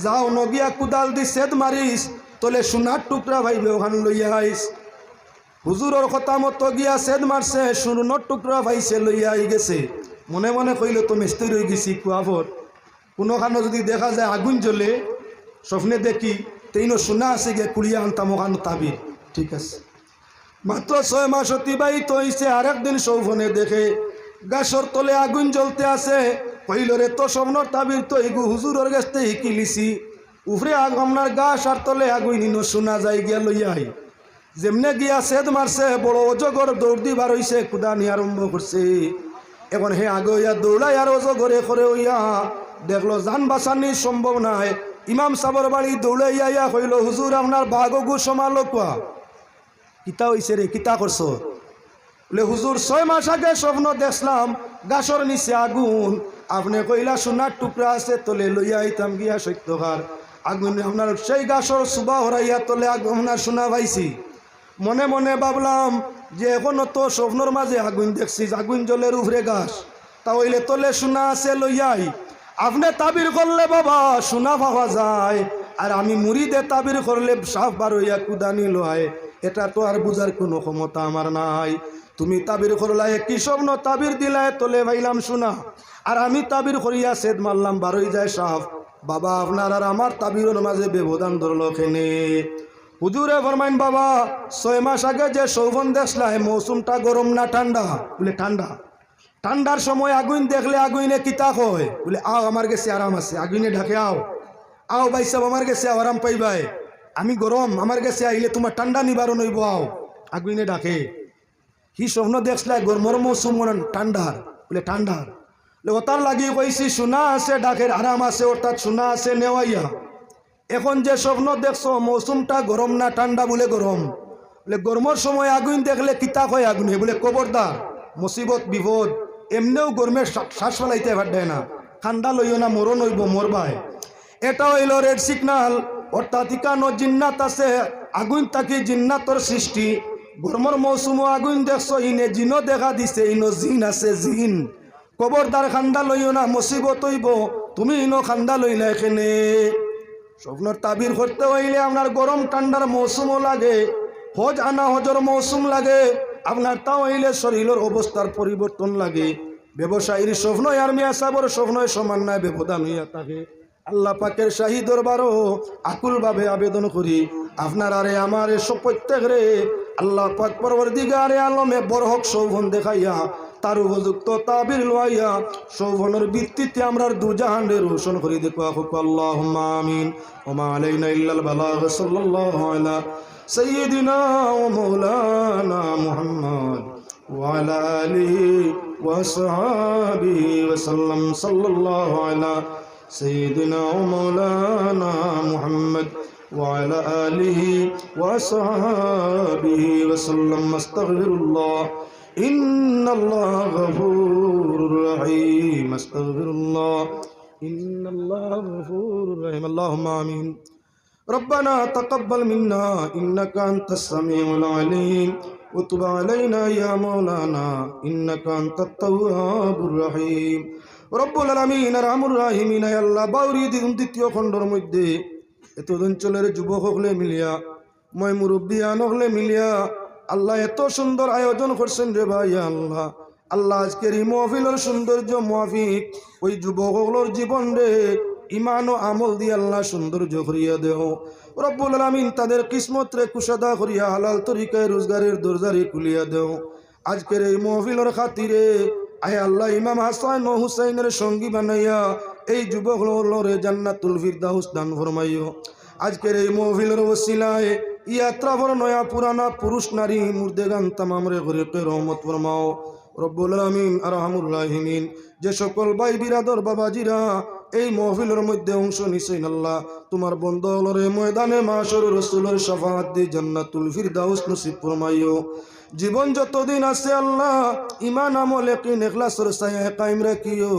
যাও নগিয়া কুদাল দি সেদ মারিস, তলে সোনার টুকরা ভাইবে ওখান লইয়া আইস। হুজুরের কথা মতো গিয়া সেদ মারছে, সোনার টুকরা ভাইছে লইয়া আই গেছে। মনে মনে কইল তো মিস্ত্রি হয়ে গেছি কুয়াফর, কোনোখানে যদি দেখা যায় আগুন জ্বলে, স্বপ্নে দেখি তেইনো সোনা আছে গিয়ে কুড়িয়া আনতাম ওখানে তাবির। ঠিক আছে, মাত্র 6 মাস অতিবাহিত হয়েছে। আরেকদিন সৌফনে দেখে গাছর তলে আগুন জ্বলতে আছে। কইল রে তো স্বপ্নর তাবির তো এগু হুজুরের কাছ থেকে শিকিলিছি, উপরে আপনার গাছ আর তলে আগুন নিনো শোনা যায় গিয়া লইয়া আই। যেমনে গিয়া সেদ মারছে, বড় অজগর দৌড় দিবার হইছে, কুদানি আরম্ভ করছে। এখন হে আগে হইয়া দৌড়াই আর অজগরে করে হইয়া দেখলো জান বাঁচানি সম্ভব নাই। ইমাম সাবর বাড়ি দৌড়াইয়া ইয়া কইল, হুজুর আপনার বাঘগু সমালো কোয়া, কিতা হইছে রে, কিতা করছো? বলে হুজুর 6 মাস আগে স্বপ্ন দেখলাম গাছর নিচে আগুন, আপনি কইলা সোনার টুকরা আছে তলে লইয়া আইতাম গিয়া সত্যকার আগুন, আপনার সেই গাছর সুবা হরাইয়া তলে আপনার সোনা পাইছি। মনে মনে ভাবলাম যে এখনো তো স্বপ্নর মাঝে আগুন দেখছি, আগুন জলের উপরে গাছ, তা হইলে তলে সোনা আছে লইয়াই। আপনি তাবির করলে বাবা সোনা পাওয়া যায়, আর আমি মুড়িদে তাবির করলে সাফ বার হইয়া কুদানি লয়, এটা তো আর বুঝার কোনো ক্ষমতা আমার নাই। তুমি তাবির করলায় কি স্বপ্ন তাবির দিলায় তলে ভাইলাম সোনা, আর আমি তাবির করিয়া সেদ মারলাম বার হয়ে যায় সাফ, বাবা আপনার আর আমার তাবিরের মাঝে ব্যবধান ধরলো কেনে হুজুরে ফরমাইন বাবা 6 মাস আগে যে সৌবন দেখলাই মৌসুমটা গরম না ঠান্ডা বলে ঠান্ডা ঠান্ডার সময় আগুন দেখলে আগুনে কিতা হয় বলে আও আমার কাছে আরাম আছে আগুনে ঢাকে আও ভাই সব আমার কাছে আরাম পাইবাই আমি গরম আমার কাছে আইলে তোমার ঠান্ডা নিবারণ হইব আও আগুনে ডাকে কি স্বপ্ন দেখলাই গরমর মৌসুম ঠান্ডার বলে ঠান্ডার ওতার লাগি কইছি শোনা আছে ডাকের আরাম আছে অর্থাৎ শোনা আছে নেওয়াইয়া এখন যে স্বপ্ন দেখছো মৌসুমটা গরম না ঠান্ডা বলে গরম বলে গরমের সময় আগুন দেখলে কিতা হয় আগুনে বলে খবরদার মুসিবত বিপদ এমনিও গরমে শ্বাস ফেলাইতে পারবে না ঠান্ডা লইও না মরণ হইব মরবায় এটা হইল রেড সিগনাল অর্থাৎ ইকানো জিন্নাত আছে আগুন তাকি জিন্নাতর সৃষ্টি গরমের মৌসুমও আগুন দেখছো ইনে জিনও দেখা দিছে ইনো জিন আছে জিন খবরদার খান্দা লইও না মুসিবত হইব তুমি ইনো খান্দা লই না এখানে স্বপ্নর তাবির করতে হইলে আপনার গরম ঠান্ডার মৌসুমও লাগে হজ আনা হজর মৌসুম লাগে আপনার তা হইলে শরীরের অবস্থার পরিবর্তন লাগে ব্যবসায়ীর স্বপ্ন আর মিয়া সাবর স্বপ্ন সমান নয় ব্যবধান হইয়া থাকে আল্লাহ পাকের শাহী দরবারও আকুলভাবে আবেদন করি আপনার আরে আমার সব প্রত্যেক রে আল্লাহ পাক পরবর্তীকারে আলমে বরহক সৌভন দেখাইয়া তার উপযুক্ত তাবির লইয়া সৌভনের ভিত্তিতে আমরা দুজাহানে রোশন করে দেখো আল্লাহুম্মা আমিন ওমা আলাইনা ইল্লাল বালাগ সাল্লাল্লাহু আলা সাইয়্যিদিনা ওয়া মাওলানা মুহাম্মদ ওয়া আলা আলিহি ওয়া সাহবিহি ওয়া সাল্লাম সাল্লাল্লাহু আলা সাইয়্যিদিনা ওয়া মাওলানা মুহাম্মদ وعلى آله وصحبه وسلم استغفر الله إن الله غفور رحيم استغفر الله إن الله غفور رحيم اللهم آمين ربنا تقبل منا إنك أنت السميع العليم وتب علينا يا مولانا إنك أنت التواب الرحيم رب العالمين أرحم الراحمين يا الله باوري দ্বিতীয় খণ্ডের মধ্যে এত অঞ্চলের যুবক হলে মিলিয়া মই মুরব্বিয়ান হলে মিলিয়া আল্লাহ এত সুন্দর আয়োজন করছেন রে ভাই আল্লাহ আল্লাহ আজকের এই মাহফিলের সৌন্দর্য মাফিক ওই যুবকগুলোর জীবন রে ইমান ও আমল দিয়ে আল্লাহ সৌন্দর্য করিয়া দেহ রব্বুল আলামিন তাদের কিসমত রে কুশাদা করিয়া হালাল তরিকায় রোজগারের দরজারে খুলিয়া দেহ আজকের এই মাহফিলের খাতিরে আয় আল্লাহ ইমাম হাসান ও হুসাইনের সঙ্গী বানাইয়া এই যুবকগুলোরে জান্নাতুল ফিরদাউস দান ফরমাইও আজকের এই মাহফিলের ওসিলায় ইয়াত্রা ভর নয়া পুরানা পুরুষ নারী মুর্দেগান তামাম রে ঘরে রহমত ফরমাও রব্বুল আলামিন আরহামুর রাহিমিন যে সকল ভাই বিরাদর বাবাজিরা এই মাহফিলের মধ্যে অংশ নিছেন আল্লাহ তোমার বন্ধুরে ময়দানে মাশর রাসূলের শাফাআত দি জান্নাতুল ফিরদাউস নসিব ফরমাইও জীবন যতদিন আছে আল্লাহ ঈমান আমল ইয়াকিন ইখলাসের ছায়া কায়েম রাখিও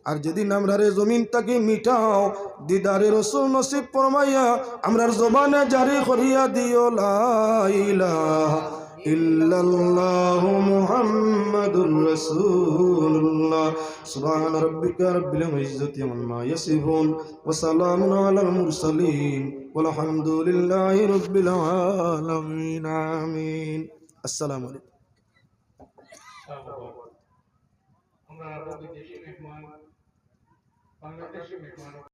আর যেদিন আমরা রে জমিন তাকে মিটাও দিদারে রাসূল নসিব ফরমাইয়া আমরার জবানে জারি করিয়া দিও লা ইলাহা ইল্লাল্লাহু মুহাম্মাদুর রাসূলুল্লাহ সুবহান রাব্বিকা রাব্বিল ইজ্জাতি আম্মা ইয়াসিফুন ওয়া সালামুন আলাল মুরসালিন ওয়াল হামদুলিল্লাহি রাব্বিল আলামিন আমিন আসসালামু আলাইকুম আমরা বাংলাদেশি মেহমান